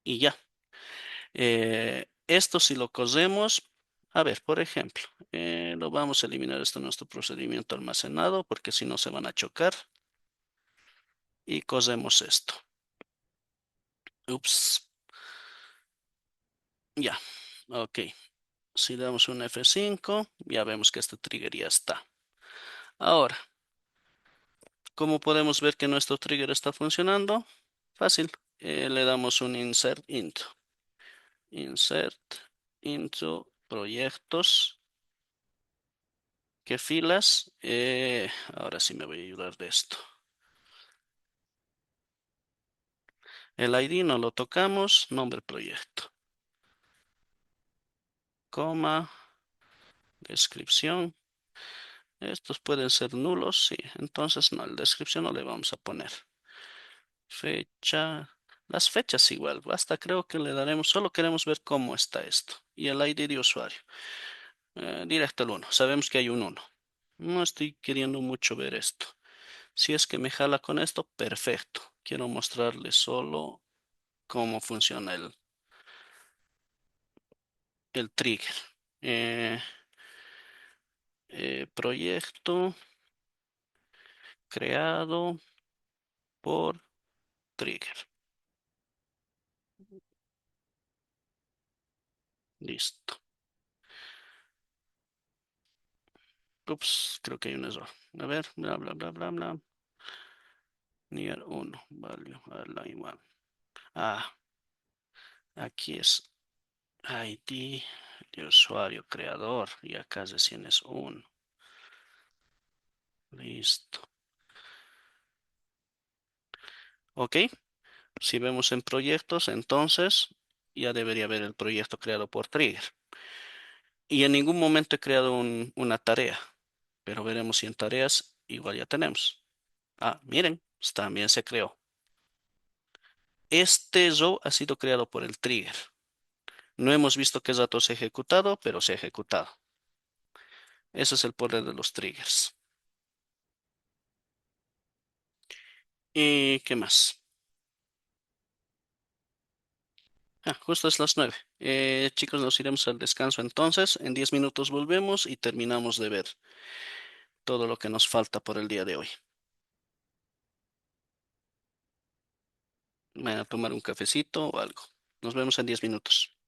Y ya. Esto si lo cosemos, a ver, por ejemplo, lo vamos a eliminar esto en nuestro procedimiento almacenado porque si no se van a chocar. Y cosemos esto. Ups, ya, ok. Si damos un F5, ya vemos que este trigger ya está. Ahora, ¿cómo podemos ver que nuestro trigger está funcionando? Fácil. Le damos un insert into proyectos. ¿Qué filas? Ahora sí me voy a ayudar de esto. El ID no lo tocamos, nombre proyecto, coma, descripción. Estos pueden ser nulos, sí. Entonces, no, la descripción no le vamos a poner. Fecha. Las fechas igual, basta, creo que le daremos, solo queremos ver cómo está esto. Y el ID de usuario. Directo el 1. Sabemos que hay un 1. No estoy queriendo mucho ver esto. Si es que me jala con esto, perfecto. Quiero mostrarle solo cómo funciona el trigger. Eh, Proyecto creado por trigger. Listo. Ups, creo que hay un error. A ver, bla, bla, bla, bla, bla. Near 1, value, align 1. Ah, aquí es ID de usuario creador y acá recién es 1. Listo. Ok, si vemos en proyectos, entonces ya debería haber el proyecto creado por Trigger. Y en ningún momento he creado una tarea, pero veremos si en tareas igual ya tenemos. Ah, miren, también se creó. Este row ha sido creado por el trigger. No hemos visto qué datos se ha ejecutado, pero se ha ejecutado. Ese es el poder de los triggers. ¿Y qué más? Ah, justo es las 9. Chicos, nos iremos al descanso entonces. En 10 minutos volvemos y terminamos de ver todo lo que nos falta por el día de hoy. Me voy a tomar un cafecito o algo. Nos vemos en 10 minutos.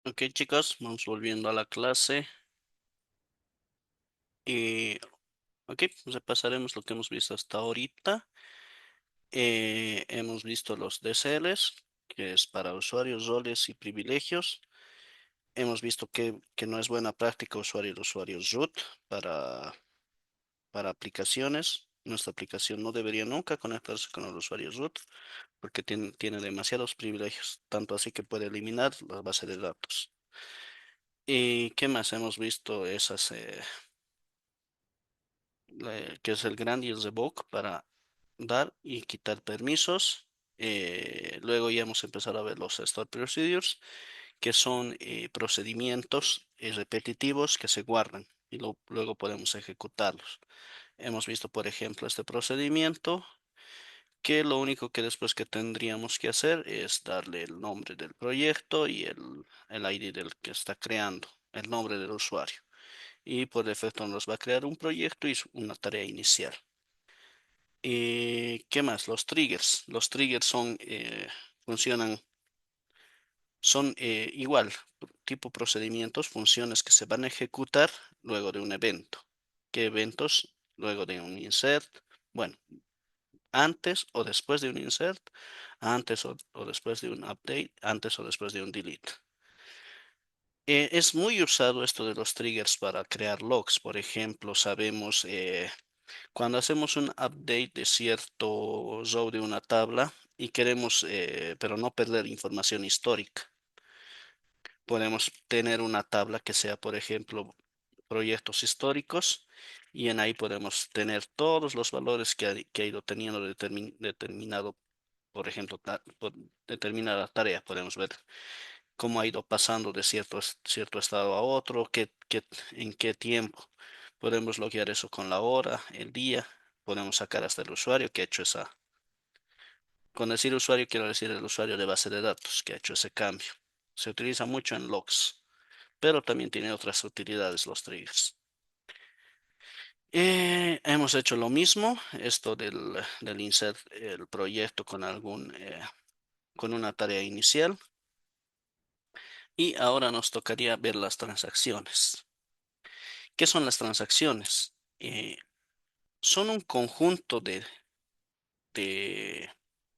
Ok, chicos, vamos volviendo a la clase y, ok, repasaremos lo que hemos visto hasta ahorita. Hemos visto los DCLs, que es para usuarios, roles y privilegios. Hemos visto que no es buena práctica usar el usuario root para, para aplicaciones. Nuestra aplicación no debería nunca conectarse con el usuario root porque tiene demasiados privilegios, tanto así que puede eliminar la base de datos. ¿Y qué más hemos visto? Esas, que es el grant y el revoke para dar y quitar permisos. Luego ya hemos empezado a ver los stored procedures, que son procedimientos repetitivos que se guardan y luego podemos ejecutarlos. Hemos visto, por ejemplo, este procedimiento, que lo único que después que tendríamos que hacer es darle el nombre del proyecto y el ID del que está creando, el nombre del usuario. Y por defecto nos va a crear un proyecto y una tarea inicial. ¿Qué más? Los triggers. Los triggers funcionan, son igual, tipo procedimientos, funciones que se van a ejecutar luego de un evento. ¿Qué eventos? Luego de un insert. Bueno, antes o después de un insert, antes o después de un update, antes o después de un delete. Es muy usado esto de los triggers para crear logs. Por ejemplo, sabemos cuando hacemos un update de cierto row de una tabla y queremos, pero no perder información histórica. Podemos tener una tabla que sea, por ejemplo, proyectos históricos y en ahí podemos tener todos los valores que ha ido teniendo determinado, por ejemplo, por determinada tarea. Podemos ver cómo ha ido pasando de cierto estado a otro, en qué tiempo. Podemos loguear eso con la hora, el día. Podemos sacar hasta el usuario que ha hecho esa. Con decir usuario quiero decir el usuario de base de datos que ha hecho ese cambio. Se utiliza mucho en logs, pero también tiene otras utilidades los triggers. Hemos hecho lo mismo, esto del insert el proyecto con una tarea inicial. Y ahora nos tocaría ver las transacciones. ¿Qué son las transacciones? Son un conjunto de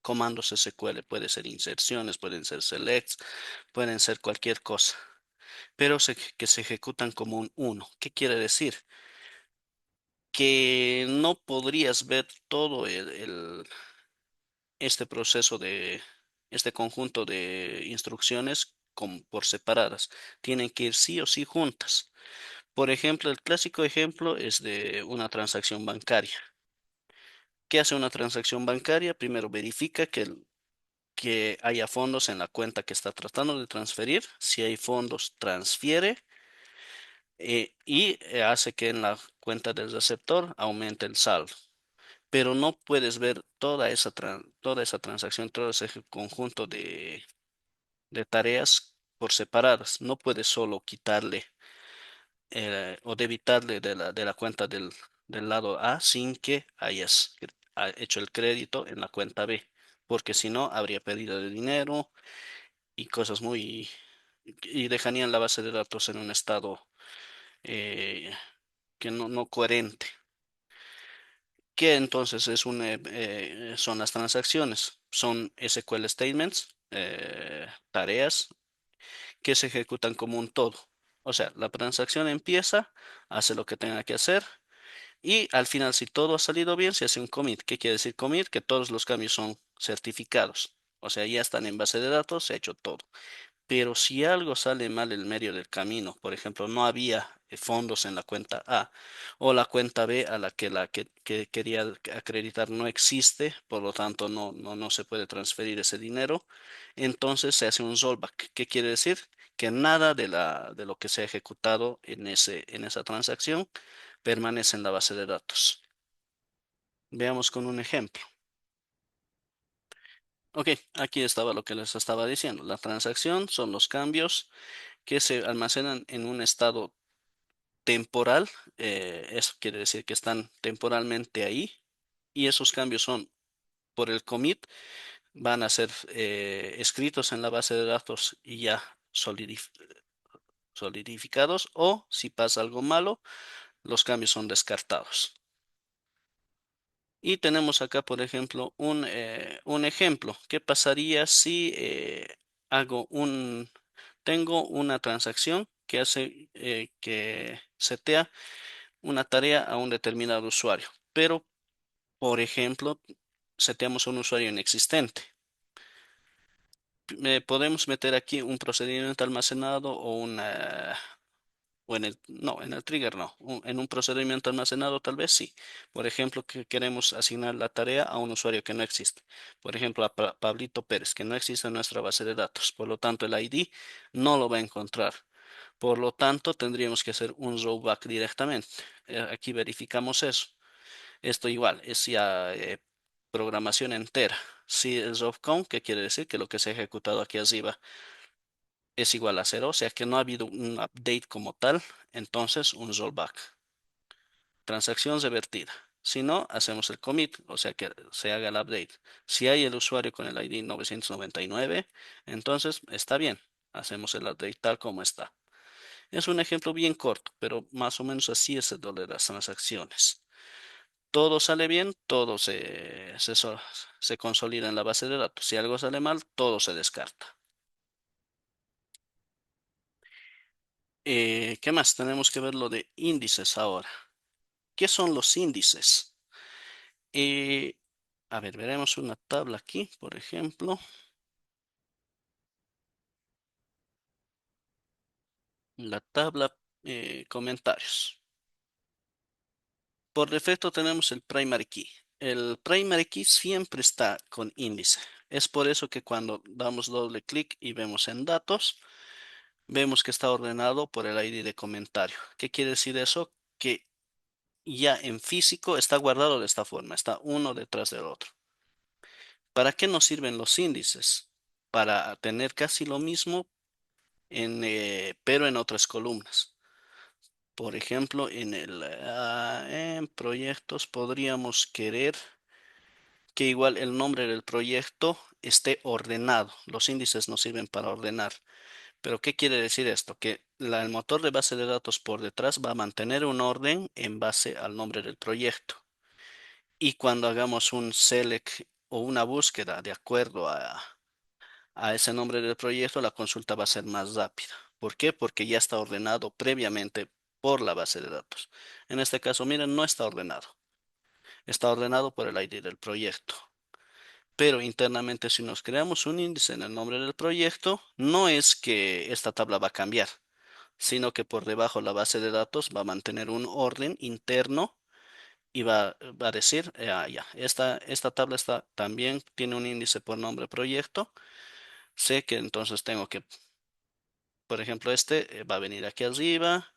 comandos SQL. Puede ser inserciones, pueden ser selects, pueden ser cualquier cosa, pero que se ejecutan como un uno. ¿Qué quiere decir? Que no podrías ver todo este proceso este conjunto de instrucciones por separadas. Tienen que ir sí o sí juntas. Por ejemplo, el clásico ejemplo es de una transacción bancaria. ¿Qué hace una transacción bancaria? Primero verifica que haya fondos en la cuenta que está tratando de transferir. Si hay fondos, transfiere y hace que en la cuenta del receptor aumente el saldo. Pero no puedes ver toda esa transacción, todo ese conjunto de tareas por separadas. No puedes solo quitarle o debitarle de la cuenta del lado A sin que hayas hecho el crédito en la cuenta B, porque si no habría pérdida de dinero y cosas y dejarían la base de datos en un estado eh, que no coherente. ¿Qué entonces son las transacciones? Son SQL statements, tareas que se ejecutan como un todo. O sea, la transacción empieza, hace lo que tenga que hacer. Y al final, si todo ha salido bien, se hace un commit. ¿Qué quiere decir commit? Que todos los cambios son certificados. O sea, ya están en base de datos, se ha hecho todo. Pero si algo sale mal en medio del camino, por ejemplo, no había fondos en la cuenta A o la cuenta B a que quería acreditar no existe, por lo tanto no se puede transferir ese dinero, entonces se hace un rollback. ¿Qué quiere decir? Que nada de lo que se ha ejecutado en esa transacción permanece en la base de datos. Veamos con un ejemplo. Ok, aquí estaba lo que les estaba diciendo. La transacción son los cambios que se almacenan en un estado temporal. Eso quiere decir que están temporalmente ahí y esos cambios son por el commit, van a ser escritos en la base de datos y ya solidificados o si pasa algo malo, los cambios son descartados. Y tenemos acá, por ejemplo, un ejemplo. ¿Qué pasaría si tengo una transacción que hace que setea una tarea a un determinado usuario, pero, por ejemplo, seteamos a un usuario inexistente? Podemos meter aquí un procedimiento almacenado o no, en el trigger no, en un procedimiento almacenado tal vez sí. Por ejemplo, que queremos asignar la tarea a un usuario que no existe. Por ejemplo, a Pablito Pérez, que no existe en nuestra base de datos. Por lo tanto, el ID no lo va a encontrar. Por lo tanto, tendríamos que hacer un rollback directamente. Aquí verificamos eso. Esto igual, es ya programación entera. Si es of count, ¿qué quiere decir? Que lo que se ha ejecutado aquí arriba es igual a cero, o sea que no ha habido un update como tal, entonces un rollback. Transacción revertida. Si no, hacemos el commit, o sea que se haga el update. Si hay el usuario con el ID 999, entonces está bien, hacemos el update tal como está. Es un ejemplo bien corto, pero más o menos así es el de las transacciones. Todo sale bien, todo se consolida en la base de datos. Si algo sale mal, todo se descarta. ¿Qué más? Tenemos que ver lo de índices ahora. ¿Qué son los índices? Eh, a ver, veremos una tabla aquí, por ejemplo, la tabla comentarios. Por defecto tenemos el primary key. El primary key siempre está con índice. Es por eso que cuando damos doble clic y vemos en datos, vemos que está ordenado por el ID de comentario. ¿Qué quiere decir eso? Que ya en físico está guardado de esta forma, está uno detrás del otro. ¿Para qué nos sirven los índices? Para tener casi lo mismo, pero en otras columnas. Por ejemplo, en proyectos podríamos querer que igual el nombre del proyecto esté ordenado. Los índices nos sirven para ordenar. Pero ¿qué quiere decir esto? Que el motor de base de datos por detrás va a mantener un orden en base al nombre del proyecto. Y cuando hagamos un select o una búsqueda de acuerdo a ese nombre del proyecto, la consulta va a ser más rápida. ¿Por qué? Porque ya está ordenado previamente por la base de datos. En este caso, miren, no está ordenado. Está ordenado por el ID del proyecto. Pero internamente, si nos creamos un índice en el nombre del proyecto, no es que esta tabla va a cambiar, sino que por debajo la base de datos va a mantener un orden interno y va a decir, ya, esta tabla también tiene un índice por nombre proyecto. Sé que entonces tengo que, por ejemplo, este va a venir aquí arriba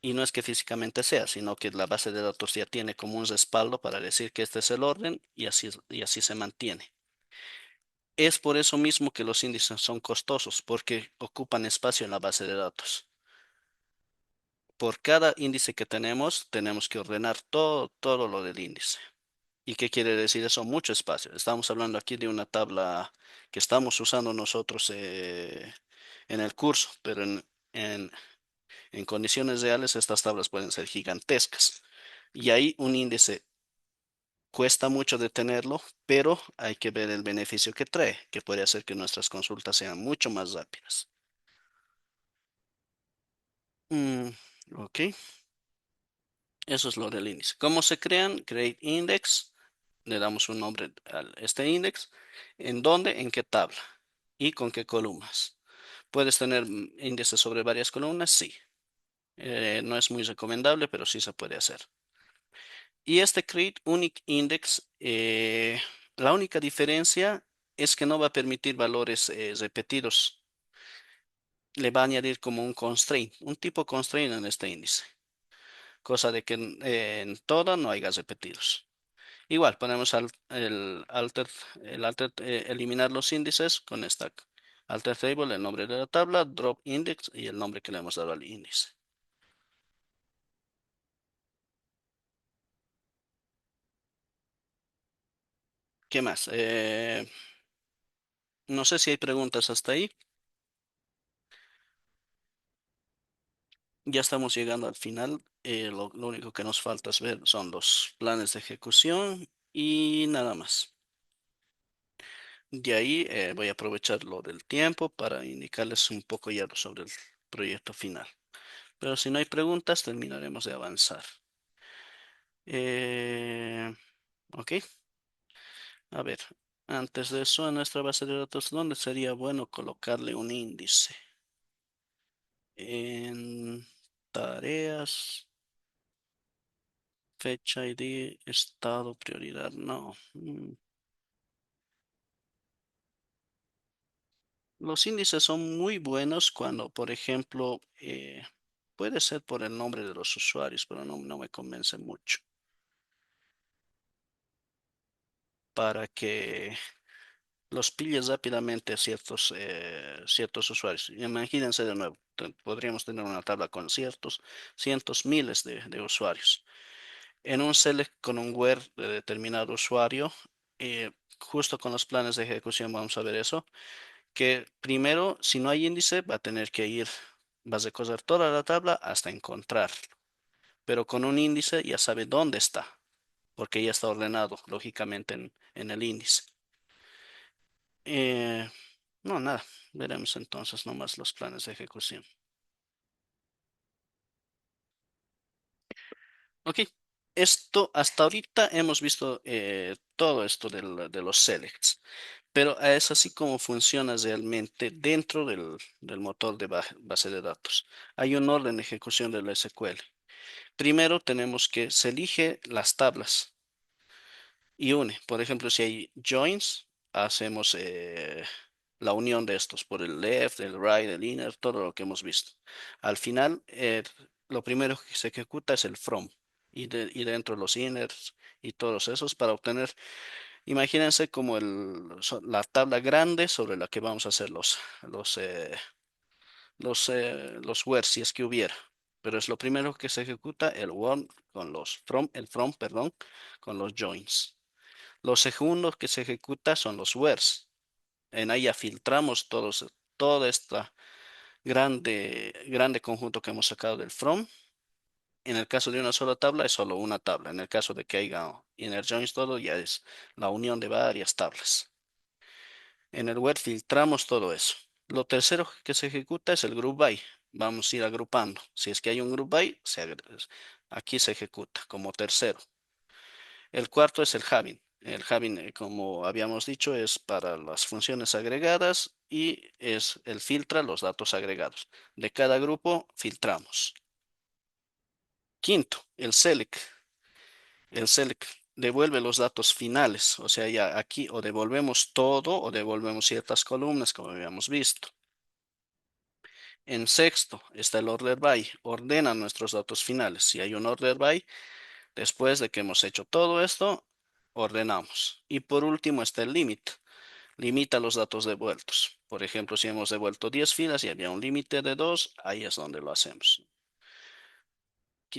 y no es que físicamente sea, sino que la base de datos ya tiene como un respaldo para decir que este es el orden y así se mantiene. Es por eso mismo que los índices son costosos, porque ocupan espacio en la base de datos. Por cada índice que tenemos que ordenar todo lo del índice. ¿Y qué quiere decir eso? Mucho espacio. Estamos hablando aquí de una tabla que estamos usando nosotros en el curso, pero en, en condiciones reales estas tablas pueden ser gigantescas. Y ahí un índice cuesta mucho de tenerlo, pero hay que ver el beneficio que trae, que puede hacer que nuestras consultas sean mucho más rápidas. Mm, ok, eso es lo del índice. ¿Cómo se crean? Create index. Le damos un nombre a este index. ¿En dónde? ¿En qué tabla? ¿Y con qué columnas? ¿Puedes tener índices sobre varias columnas? Sí. No es muy recomendable, pero sí se puede hacer. Y este create unique index, la única diferencia es que no va a permitir valores repetidos. Le va a añadir como un constraint, un tipo constraint en este índice, cosa de que en toda no haya repetidos. Igual, ponemos eliminar los índices con esta alter table, el nombre de la tabla, drop index y el nombre que le hemos dado al índice. ¿Qué más? No sé si hay preguntas hasta ahí. Ya estamos llegando al final. Lo único que nos falta es ver son los planes de ejecución y nada más. De ahí voy a aprovechar lo del tiempo para indicarles un poco ya sobre el proyecto final. Pero si no hay preguntas, terminaremos de avanzar. Eh, ok, a ver, antes de eso, en nuestra base de datos, ¿dónde sería bueno colocarle un índice? En tareas, fecha ID, estado, prioridad, no. Los índices son muy buenos cuando, por ejemplo, puede ser por el nombre de los usuarios, pero no me convence mucho. Para que los pilles rápidamente a ciertos usuarios. Imagínense de nuevo, podríamos tener una tabla con cientos, miles de usuarios. En un select con un where de determinado usuario, justo con los planes de ejecución vamos a ver eso, que primero, si no hay índice, va a tener que ir, vas a recorrer toda la tabla hasta encontrar, pero con un índice ya sabe dónde está, porque ya está ordenado, lógicamente, en el índice. Eh, no, nada, veremos entonces nomás los planes de ejecución. Ok, esto hasta ahorita hemos visto todo esto de los selects, pero es así como funciona realmente dentro del motor de base de datos. Hay un orden de ejecución del SQL. Primero tenemos que se elige las tablas y une. Por ejemplo, si hay joins, hacemos la unión de estos por el left, el right, el inner, todo lo que hemos visto. Al final, lo primero que se ejecuta es el from y dentro los inners y todos esos para obtener, imagínense como la tabla grande sobre la que vamos a hacer los, eh, los where si es que hubiera. Pero es lo primero que se ejecuta el one con el from, perdón, con los joins. Los segundos que se ejecuta son los wheres. En ahí ya filtramos toda esta grande conjunto que hemos sacado del from. En el caso de una sola tabla es solo una tabla. En el caso de que haya inner joins todo ya es la unión de varias tablas. En el where filtramos todo eso. Lo tercero que se ejecuta es el group by. Vamos a ir agrupando. Si es que hay un group by, aquí se ejecuta como tercero. El cuarto es el having. El having, como habíamos dicho, es para las funciones agregadas y es el filtra los datos agregados. De cada grupo filtramos. Quinto, el select. El select devuelve los datos finales, o sea, ya aquí o devolvemos todo o devolvemos ciertas columnas, como habíamos visto. En sexto está el order by, ordena nuestros datos finales. Si hay un order by, después de que hemos hecho todo esto, ordenamos. Y por último está el limit, limita los datos devueltos. Por ejemplo, si hemos devuelto 10 filas y había un límite de 2, ahí es donde lo hacemos.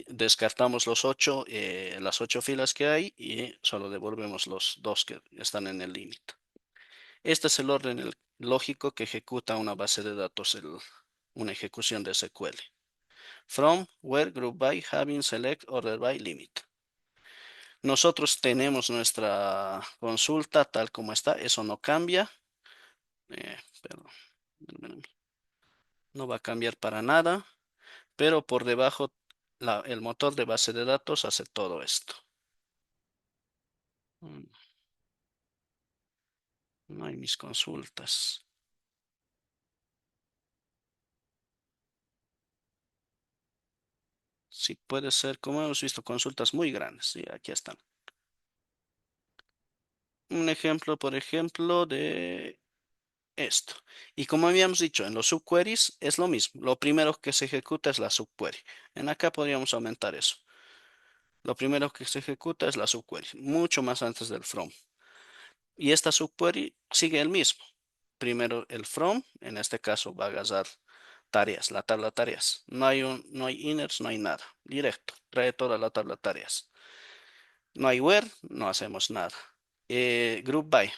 Descartamos las 8 filas que hay y solo devolvemos los 2 que están en el límite. Este es el orden lógico que ejecuta una base de datos, una ejecución de SQL. From, where, group by, having, select, order by, limit. Nosotros tenemos nuestra consulta tal como está, eso no cambia. Pero no va a cambiar para nada, pero por debajo el motor de base de datos hace todo esto. Mm, No hay mis consultas. Sí, puede ser, como hemos visto, consultas muy grandes. Sí, aquí están. Un ejemplo, por ejemplo, de esto. Y como habíamos dicho, en los subqueries es lo mismo. Lo primero que se ejecuta es la subquery. En acá podríamos aumentar eso. Lo primero que se ejecuta es la subquery, mucho más antes del from. Y esta subquery sigue el mismo. Primero el from, en este caso va a agarrar tareas, la tabla tareas. No hay inners, no hay nada. Directo, trae toda la tabla tareas. No hay where, no hacemos nada. Group by,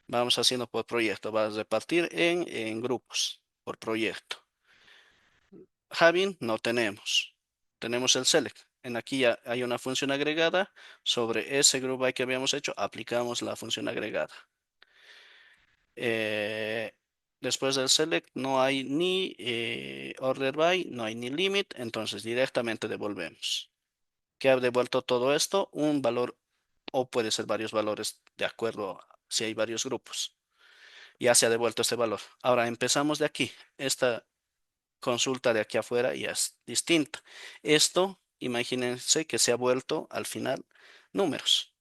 vamos haciendo por proyecto, va a repartir en grupos por proyecto. having no tenemos. Tenemos el select. En aquí ya hay una función agregada. Sobre ese group by que habíamos hecho, aplicamos la función agregada. Eh, Después del select no hay ni order by, no hay ni limit, entonces directamente devolvemos. ¿Qué ha devuelto todo esto? Un valor o puede ser varios valores de acuerdo si hay varios grupos. Ya se ha devuelto este valor. Ahora empezamos de aquí. Esta consulta de aquí afuera ya es distinta. Esto, imagínense que se ha vuelto al final números.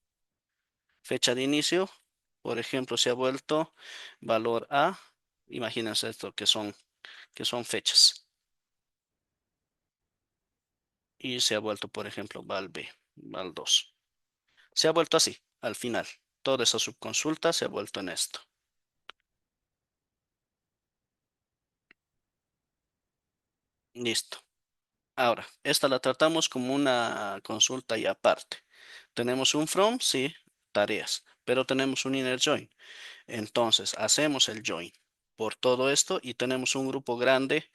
Fecha de inicio, por ejemplo, se ha vuelto valor A. Imagínense esto que son fechas. Y se ha vuelto, por ejemplo, val B, val 2. Se ha vuelto así, al final. Toda esa subconsulta se ha vuelto en esto. Listo. Ahora, esta la tratamos como una consulta y aparte. Tenemos un from, sí, tareas, pero tenemos un inner join. Entonces, hacemos el join por todo esto y tenemos un grupo grande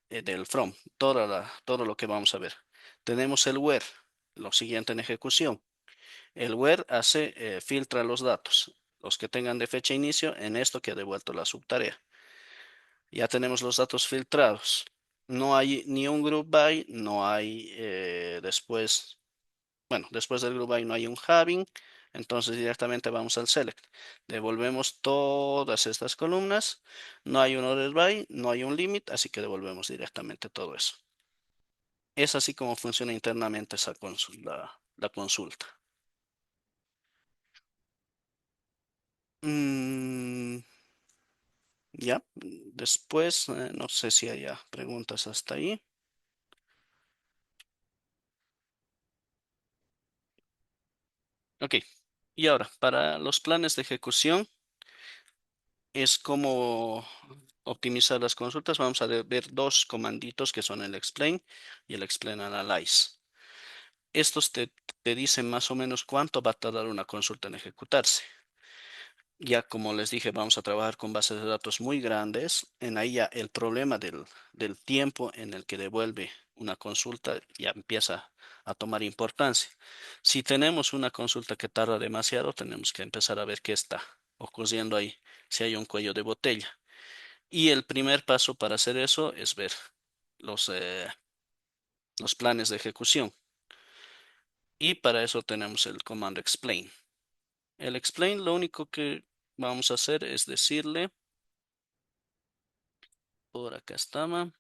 del from, todo lo que vamos a ver. Tenemos el where, lo siguiente en ejecución. El where filtra los datos, los que tengan de fecha inicio en esto que ha devuelto la subtarea. Ya tenemos los datos filtrados. No hay ni un group by, no hay después, bueno, después del group by no hay un having, entonces directamente vamos al select. Devolvemos todas estas columnas, no hay un order by, no hay un limit, así que devolvemos directamente todo eso. Es así como funciona internamente esa consulta, la consulta. Mm, ya, después, no sé si haya preguntas hasta ahí. Ok, y ahora, para los planes de ejecución, es como optimizar las consultas. Vamos a ver dos comanditos que son el explain y el explain analyze. Estos te dicen más o menos cuánto va a tardar una consulta en ejecutarse. Ya como les dije, vamos a trabajar con bases de datos muy grandes. En ahí ya el problema del tiempo en el que devuelve una consulta ya empieza a tomar importancia. Si tenemos una consulta que tarda demasiado, tenemos que empezar a ver qué está ocurriendo ahí, si hay un cuello de botella. Y el primer paso para hacer eso es ver los, eh, los planes de ejecución. Y para eso tenemos el comando explain. El explain lo único que vamos a hacer es decirle, por acá estaba,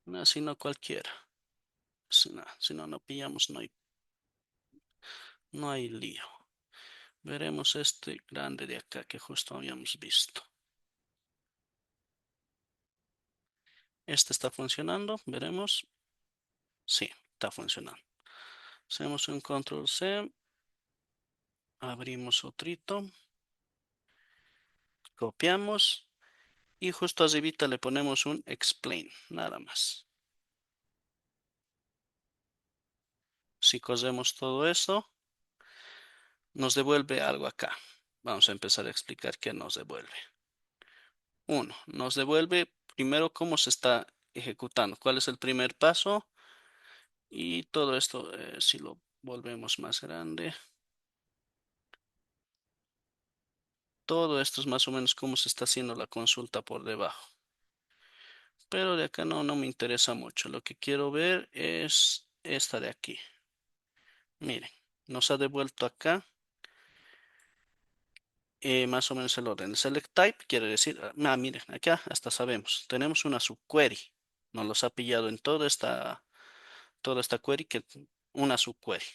no, si no cualquiera. Si no, no pillamos, no hay lío. Veremos este grande de acá que justo habíamos visto. Este está funcionando, veremos. Sí, está funcionando. Hacemos un control C, abrimos otrito, copiamos y justo arribita le ponemos un explain, nada más. Si cosemos todo eso, nos devuelve algo acá. Vamos a empezar a explicar qué nos devuelve. Uno, nos devuelve primero cómo se está ejecutando, cuál es el primer paso y todo esto, si lo volvemos más grande, todo esto es más o menos cómo se está haciendo la consulta por debajo. Pero de acá no me interesa mucho. Lo que quiero ver es esta de aquí. Miren, nos ha devuelto acá más o menos el orden. El select type quiere decir, miren, acá hasta sabemos, tenemos una subquery. Nos los ha pillado en toda esta query, una subquery.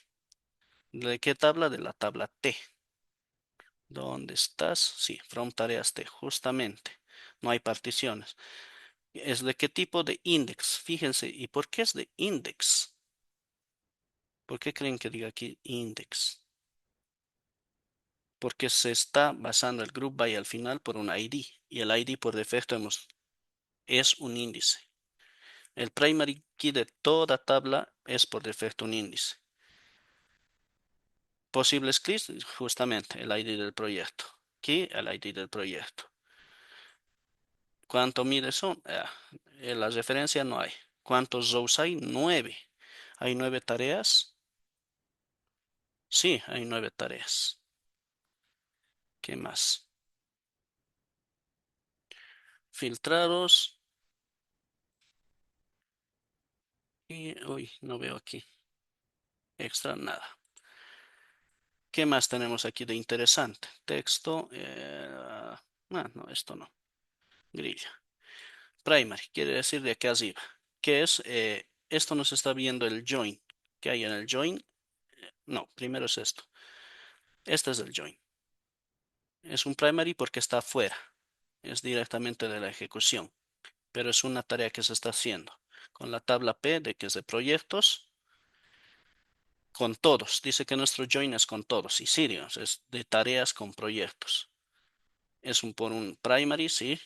¿De qué tabla? De la tabla T. ¿Dónde estás? Sí, from tareas T, justamente. No hay particiones. ¿Es de qué tipo? De index. Fíjense, ¿y por qué es de index? ¿Por qué creen que diga aquí index? Porque se está basando el group by al final por un ID y el ID por defecto es un índice. El primary key de toda tabla es por defecto un índice. Posibles keys, justamente el ID del proyecto. aquí el ID del proyecto. ¿Cuánto mide son? En la referencia no hay. ¿Cuántos rows hay? 9. ¿Hay 9 tareas? Sí, hay 9 tareas. ¿Qué más? Filtrados. Y, uy, no veo aquí. Extra, nada. ¿Qué más tenemos aquí de interesante? Texto. No, esto no. Grilla. Primary, quiere decir de aquí arriba. ¿Qué es? Esto nos está viendo el join. ¿Qué hay en el join? No, primero es esto. Este es el join. Es un primary porque está afuera. Es directamente de la ejecución. Pero es una tarea que se está haciendo. Con la tabla P de que es de proyectos. Con todos. Dice que nuestro join es con todos. Y Sirius es de tareas con proyectos. Es un por un primary, sí.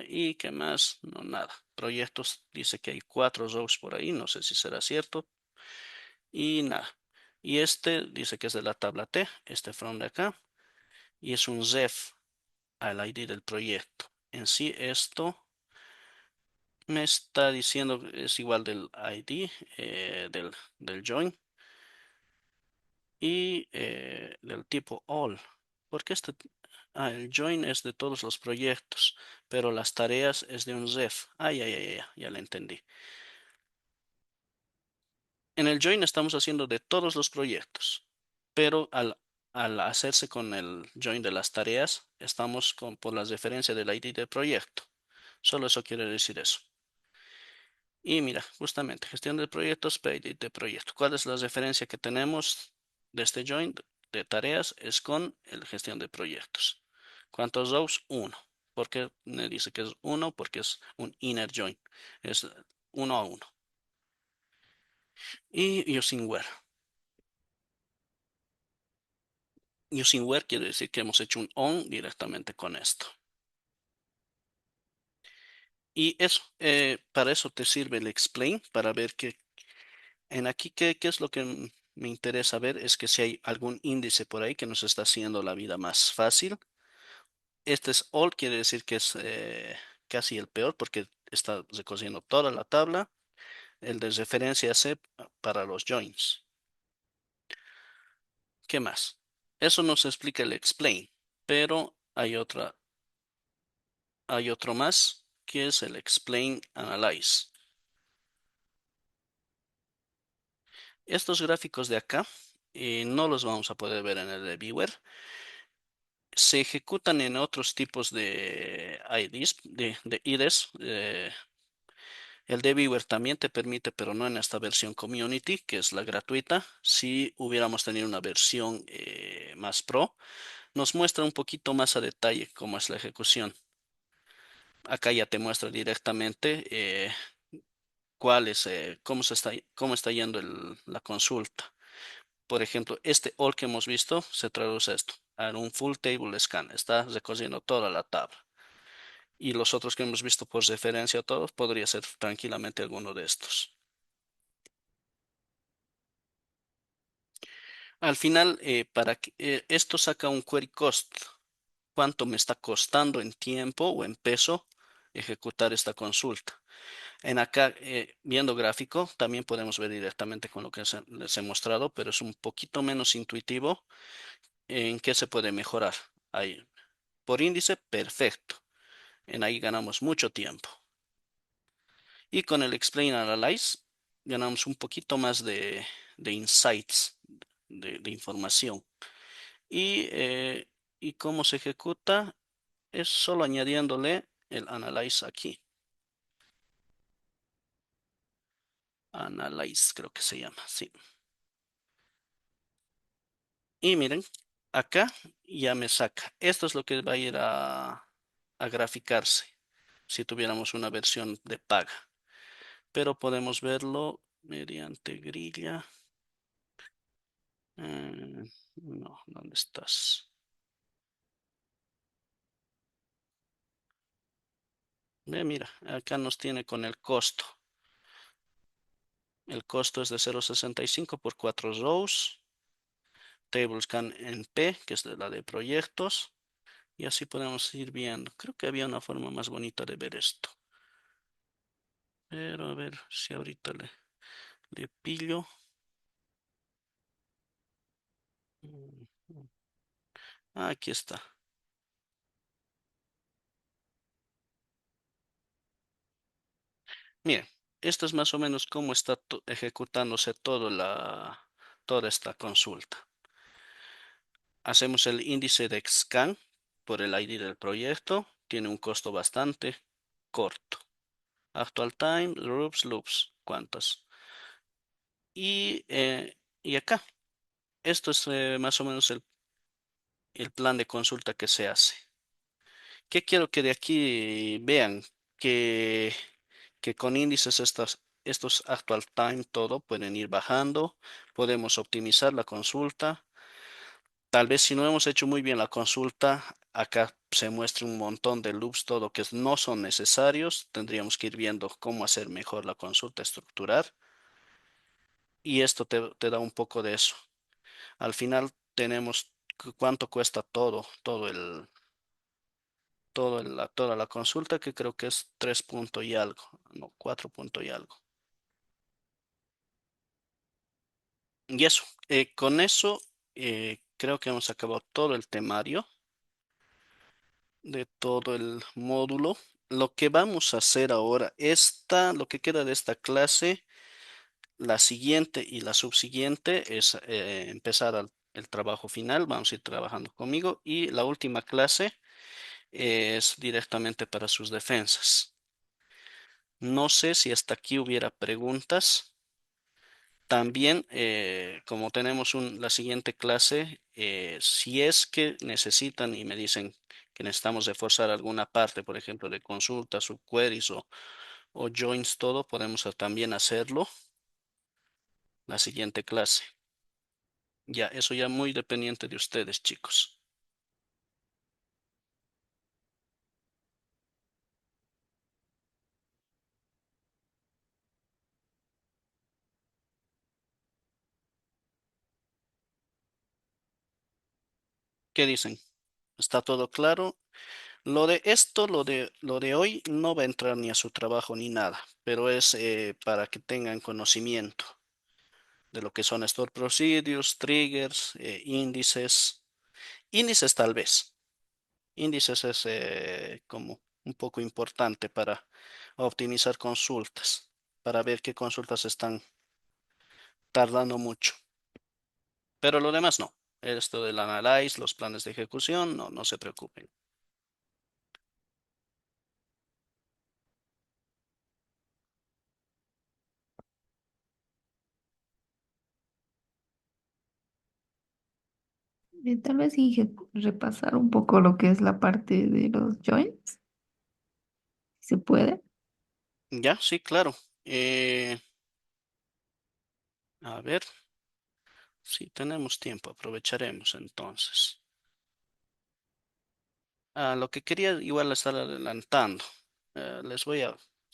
¿Y qué más? No, nada. Proyectos, dice que hay 4 rows por ahí, no sé si será cierto. Y nada. Y este dice que es de la tabla T, este from de acá. Y es un ref al ID del proyecto. En sí, esto me está diciendo es igual del ID del join y del tipo all. Porque el join es de todos los proyectos, pero las tareas es de un ref. Ya lo entendí. En el join estamos haciendo de todos los proyectos, pero al hacerse con el join de las tareas, estamos por la referencia del ID del proyecto. Solo eso quiere decir eso. Y mira, justamente, gestión de proyectos, PID de proyecto. ¿Cuál es la referencia que tenemos de este join de tareas? Es con el gestión de proyectos. ¿Cuántos rows? Uno. ¿Por qué me dice que es uno? Porque es un inner join. Es uno a uno. Y using where. Using where quiere decir que hemos hecho un on directamente con esto. Y eso, para eso te sirve el explain, para ver en aquí, ¿qué es lo que me interesa ver? Es que si hay algún índice por ahí que nos está haciendo la vida más fácil. Este es all, quiere decir que es casi el peor porque está recogiendo toda la tabla. El de referencia C para los joins. ¿Qué más? Eso nos explica el explain, pero hay otro más que es el explain analyze. Estos gráficos de acá no los vamos a poder ver en el de Viewer. Se ejecutan en otros tipos de IDs, de IDs. El de Viewer también te permite, pero no en esta versión Community, que es la gratuita. Si hubiéramos tenido una versión más pro, nos muestra un poquito más a detalle cómo es la ejecución. Acá ya te muestra directamente cómo está yendo la consulta. Por ejemplo, este all que hemos visto se traduce a esto, a un full table scan. Está recogiendo toda la tabla. Y los otros que hemos visto por referencia a todos, podría ser tranquilamente alguno de estos. Al final, esto saca un query cost. ¿Cuánto me está costando en tiempo o en peso ejecutar esta consulta? En acá, viendo gráfico, también podemos ver directamente con lo que les he mostrado, pero es un poquito menos intuitivo en qué se puede mejorar. Ahí, por índice, perfecto. En ahí ganamos mucho tiempo. Y con el Explain Analyze ganamos un poquito más de insights, de información. Y cómo se ejecuta es solo añadiéndole el Analyze aquí. Analyze creo que se llama, sí. Y miren, acá ya me saca. Esto es lo que va a ir a graficarse si tuviéramos una versión de paga. Pero podemos verlo mediante grilla. No, ¿dónde estás? Mira, acá nos tiene con el costo. El costo es de 0,65 por 4 rows. Table scan en P, que es de la de proyectos. y así podemos ir viendo. Creo que había una forma más bonita de ver esto. Pero a ver si ahorita le pillo. Mm, Aquí está. Bien, esto es más o menos cómo está ejecutándose toda esta consulta. Hacemos el índice de scan por el ID del proyecto. Tiene un costo bastante corto. Actual time, loops, ¿cuántas? Y acá, esto es más o menos el plan de consulta que se hace. ¿Qué quiero que de aquí vean? Que, que con índices estos actual time todo pueden ir bajando, podemos optimizar la consulta. Tal vez si no hemos hecho muy bien la consulta, acá se muestra un montón de loops, todo que no son necesarios. Tendríamos que ir viendo cómo hacer mejor la consulta, estructurar. Y esto te da un poco de eso. Al final tenemos cuánto cuesta toda la consulta, que creo que es 3 punto y algo, no, 4 punto y algo. Y eso, con eso creo que hemos acabado todo el temario de todo el módulo. Lo que vamos a hacer ahora, lo que queda de esta clase, la siguiente y la subsiguiente es empezar el trabajo final. Vamos a ir trabajando conmigo y la última clase es directamente para sus defensas. No sé si hasta aquí hubiera preguntas. También, como tenemos la siguiente clase, si es que necesitan y me dicen que necesitamos reforzar alguna parte, por ejemplo, de consultas, subqueries o joins, todo, podemos también hacerlo la siguiente clase. Ya, eso ya muy dependiente de ustedes, chicos. ¿Qué dicen? ¿Está todo claro? Lo de esto, lo de hoy no va a entrar ni a su trabajo ni nada, pero es para que tengan conocimiento de lo que son store procedures, triggers, índices. Índices tal vez. Índices es como un poco importante para optimizar consultas, para ver qué consultas están tardando mucho. Pero lo demás no. Esto del analyze, los planes de ejecución, no, no se preocupen. Tal vez sí repasar un poco lo que es la parte de los joints, si se puede. Ya, sí, claro. Eh, a ver, si tenemos tiempo, aprovecharemos entonces. Lo que quería igual estar adelantando.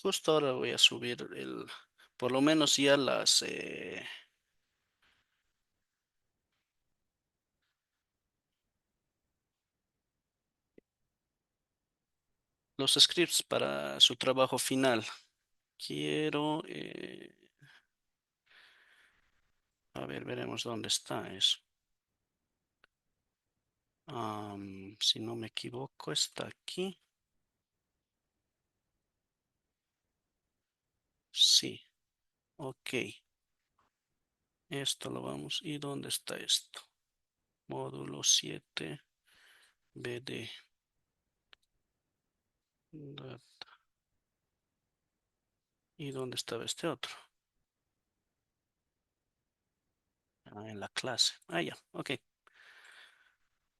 Justo ahora voy a subir por lo menos ya los scripts para su trabajo final. Quiero, a ver, veremos dónde está eso. Si no me equivoco, está aquí. Sí, ok. Esto lo vamos. ¿Y dónde está esto? Módulo 7 BD. ¿Y dónde estaba este otro? En la clase. Ya, ok.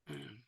Mm,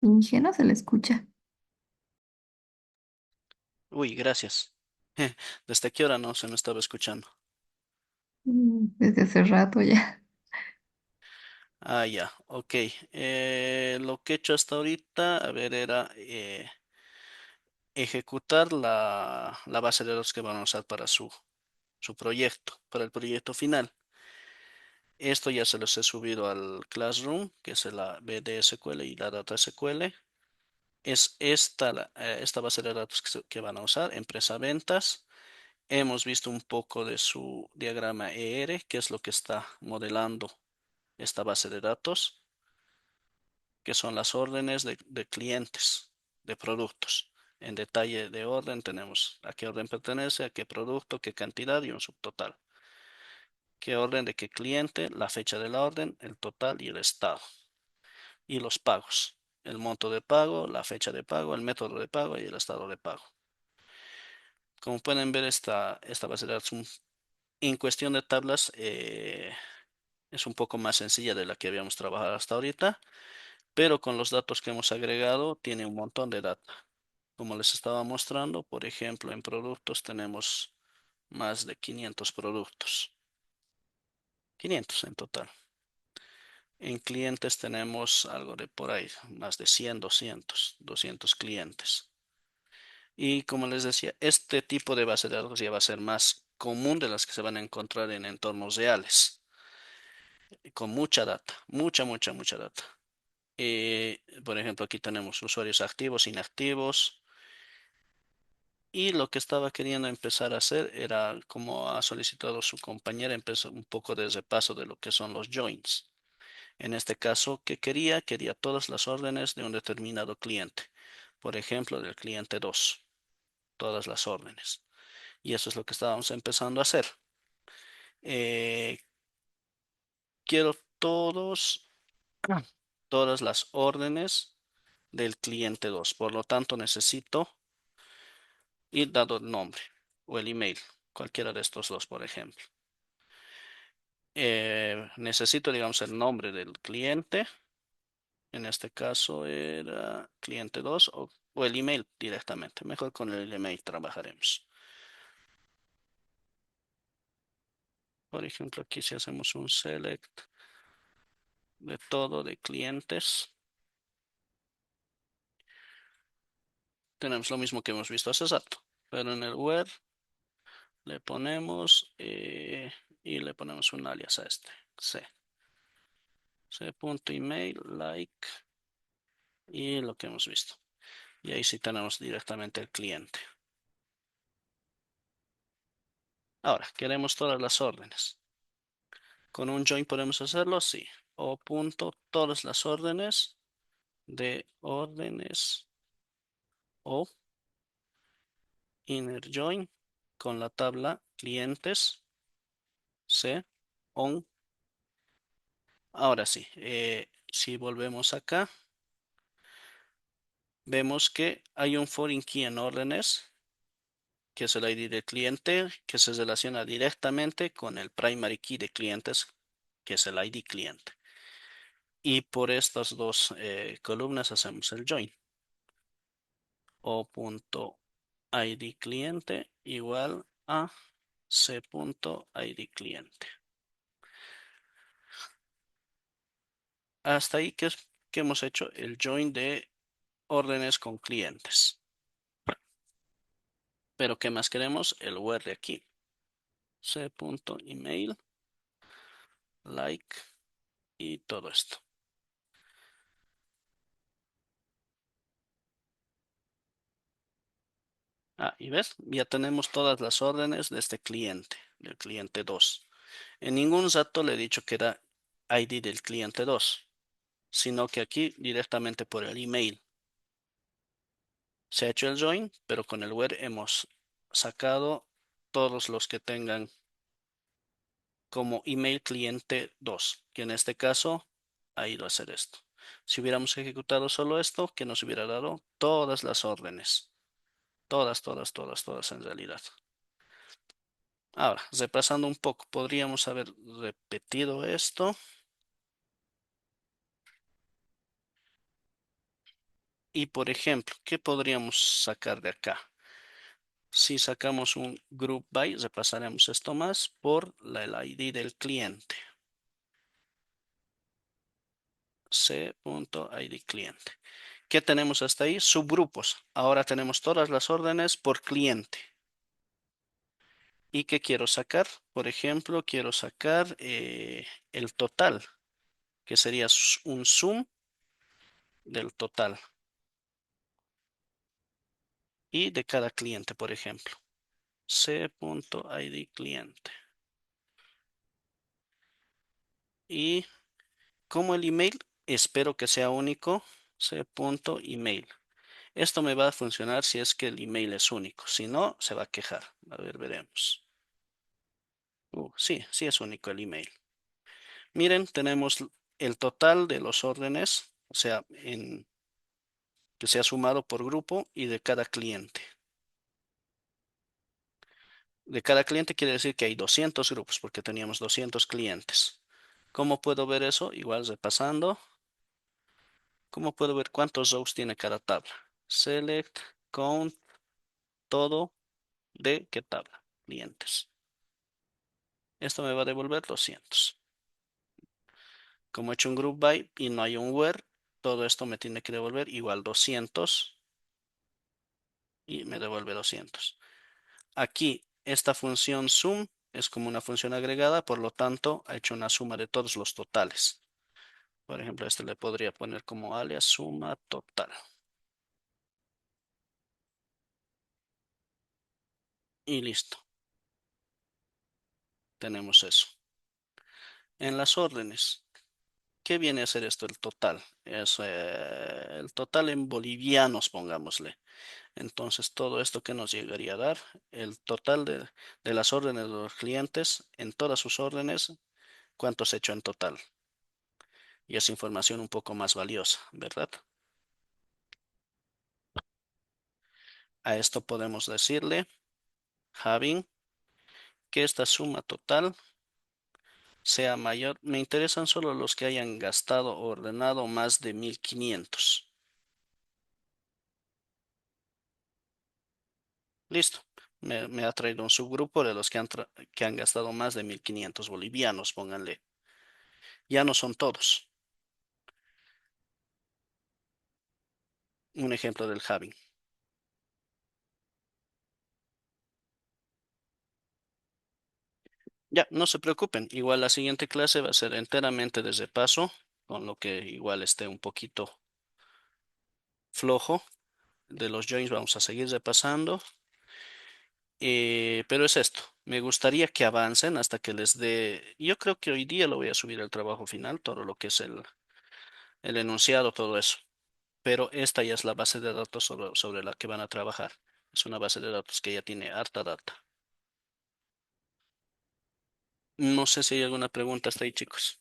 Ingenuo se le escucha. Uy, gracias. ¿Desde qué hora no se me estaba escuchando? Desde hace rato ya. Ah, ya, ok. Lo que he hecho hasta ahorita, a ver, era ejecutar la base de datos que van a usar para su proyecto, para el proyecto final. Esto ya se los he subido al Classroom, que es la BDSQL y la Data SQL. Es esta base de datos que van a usar, empresa ventas. Hemos visto un poco de su diagrama ER, que es lo que está modelando esta base de datos, que son las órdenes de clientes, de productos. En detalle de orden tenemos a qué orden pertenece, a qué producto, qué cantidad y un subtotal. Qué orden de qué cliente, la fecha de la orden, el total y el estado. Y los pagos. El monto de pago, la fecha de pago, el método de pago y el estado de pago. Como pueden ver, esta base de datos en cuestión de tablas es un poco más sencilla de la que habíamos trabajado hasta ahorita, pero con los datos que hemos agregado tiene un montón de data. Como les estaba mostrando, por ejemplo, en productos tenemos más de 500 productos, 500 en total. En clientes tenemos algo de por ahí, más de 100, 200 clientes. Y como les decía, este tipo de base de datos ya va a ser más común de las que se van a encontrar en entornos reales, con mucha data, mucha data. Por ejemplo, aquí tenemos usuarios activos, inactivos. Y lo que estaba queriendo empezar a hacer era, como ha solicitado su compañera, empezar un poco de repaso de lo que son los joins. En este caso, ¿qué quería? Quería todas las órdenes de un determinado cliente. Por ejemplo, del cliente 2, todas las órdenes. Y eso es lo que estábamos empezando a hacer. Eh, quiero todas las órdenes del cliente 2. Por lo tanto, necesito ir dado el nombre o el email, cualquiera de estos dos, por ejemplo. Necesito, digamos, el nombre del cliente. En este caso era cliente 2 o el email directamente. Mejor con el email trabajaremos. Por ejemplo, aquí si hacemos un select de todo de clientes, tenemos lo mismo que hemos visto hace rato. Pero en el where le ponemos y le ponemos un alias a este. C.email like y lo que hemos visto. Y ahí sí tenemos directamente el cliente. Ahora, queremos todas las órdenes. Con un join podemos hacerlo, sí. O punto todas las órdenes de órdenes o inner join con la tabla clientes C on. Ahora sí, si volvemos acá, vemos que hay un foreign key en órdenes, que es el ID del cliente, que se relaciona directamente con el primary key de clientes, que es el ID cliente. Y por estas dos columnas hacemos el join. O.id cliente igual a c.id cliente. Hasta ahí que hemos hecho el join de órdenes con clientes. Pero ¿qué más queremos? El where de aquí. c.email like y todo esto. Ah, y ves, ya tenemos todas las órdenes de este cliente, del cliente 2. En ningún dato le he dicho que era ID del cliente 2, sino que aquí directamente por el email. Se ha hecho el join, pero con el where hemos sacado todos los que tengan como email cliente 2, que en este caso ha ido a hacer esto. Si hubiéramos ejecutado solo esto, que nos hubiera dado todas las órdenes. Todas en realidad. Ahora, repasando un poco, podríamos haber repetido esto. Y por ejemplo, ¿qué podríamos sacar de acá? Si sacamos un group by, repasaremos esto más por el ID del cliente. C.id cliente. ¿Qué tenemos hasta ahí? Subgrupos. Ahora tenemos todas las órdenes por cliente. ¿Y qué quiero sacar? Por ejemplo, quiero sacar el total, que sería un sum del total y de cada cliente, por ejemplo. C.id cliente. Y como el email, espero que sea único, c.email. Esto me va a funcionar si es que el email es único. Si no, se va a quejar. A ver, veremos. Sí, sí es único el email. Miren, tenemos el total de los órdenes, o sea, que se ha sumado por grupo y de cada cliente. De cada cliente quiere decir que hay 200 grupos porque teníamos 200 clientes. ¿Cómo puedo ver eso? Igual repasando. ¿Cómo puedo ver cuántos rows tiene cada tabla? Select, count, todo de qué tabla. Clientes. Esto me va a devolver 200. Como he hecho un group by y no hay un where, todo esto me tiene que devolver igual 200 y me devuelve 200. Aquí, esta función sum es como una función agregada, por lo tanto, ha hecho una suma de todos los totales. Por ejemplo, este le podría poner como alias suma total. Y listo, tenemos eso. En las órdenes, ¿qué viene a ser esto? El total. Es el total en bolivianos, pongámosle. Entonces, todo esto que nos llegaría a dar, el total de las órdenes de los clientes, en todas sus órdenes, cuánto se hecho en total. Y es información un poco más valiosa, ¿verdad? A esto podemos decirle, having, que esta suma total sea mayor. Me interesan solo los que hayan gastado o ordenado más de 1500. Listo. Me ha traído un subgrupo de los que han gastado más de 1500 bolivianos, pónganle. Ya no son todos. Un ejemplo del having. Ya, no se preocupen. Igual la siguiente clase va a ser enteramente de repaso, con lo que igual esté un poquito flojo. De los joins vamos a seguir repasando. Pero es esto. Me gustaría que avancen hasta que les dé. Yo creo que hoy día lo voy a subir al trabajo final, todo lo que es el enunciado, todo eso. Pero esta ya es la base de datos sobre la que van a trabajar. Es una base de datos que ya tiene harta data. No sé si hay alguna pregunta hasta ahí, chicos.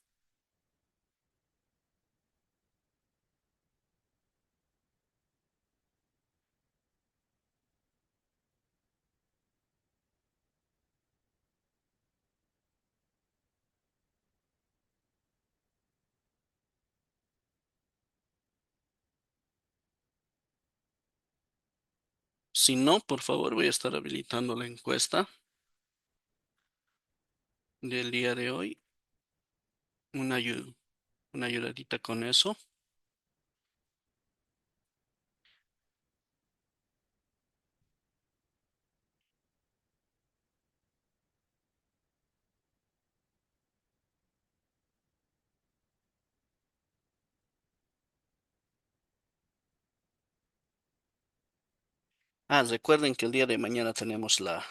Si no, por favor, voy a estar habilitando la encuesta del día de hoy. Una una ayudadita con eso. Ah, recuerden que el día de mañana tenemos la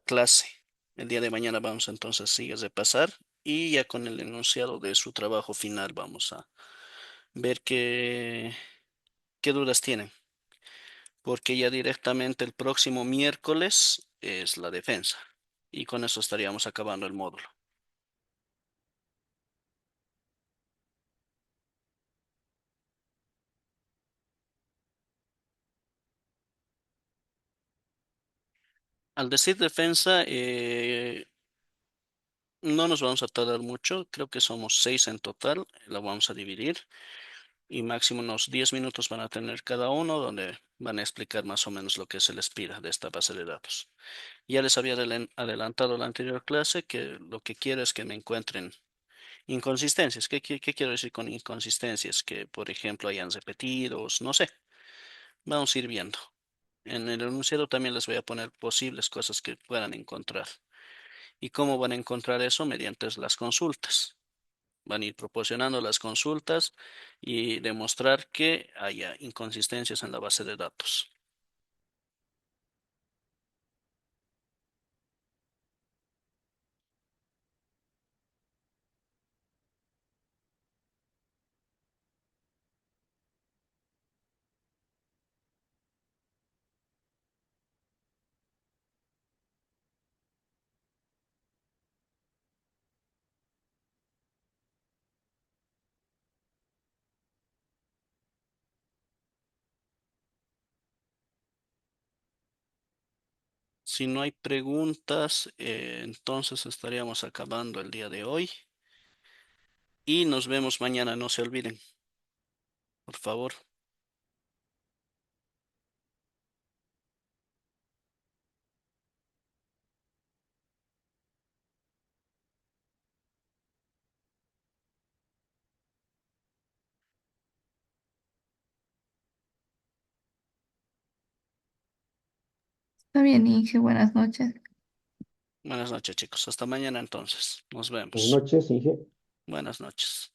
clase. El día de mañana vamos entonces sí a repasar y ya con el enunciado de su trabajo final vamos a ver qué dudas tienen, porque ya directamente el próximo miércoles es la defensa y con eso estaríamos acabando el módulo. Al decir defensa, no nos vamos a tardar mucho, creo que somos 6 en total, la vamos a dividir. y máximo unos 10 minutos van a tener cada uno donde van a explicar más o menos lo que se les pida de esta base de datos. Ya les había adelantado en la anterior clase que lo que quiero es que me encuentren inconsistencias. ¿Qué quiero decir con inconsistencias? Que, por ejemplo, hayan repetidos, no sé, vamos a ir viendo. En el enunciado también les voy a poner posibles cosas que puedan encontrar. ¿Y cómo van a encontrar eso? Mediante las consultas. Van a ir proporcionando las consultas y demostrar que haya inconsistencias en la base de datos. Si no hay preguntas, entonces estaríamos acabando el día de hoy y nos vemos mañana, no se olviden, por favor. Está bien, Inge, buenas noches. Buenas noches, chicos. Hasta mañana entonces. Nos Buenas vemos. noches, Inge. Buenas noches.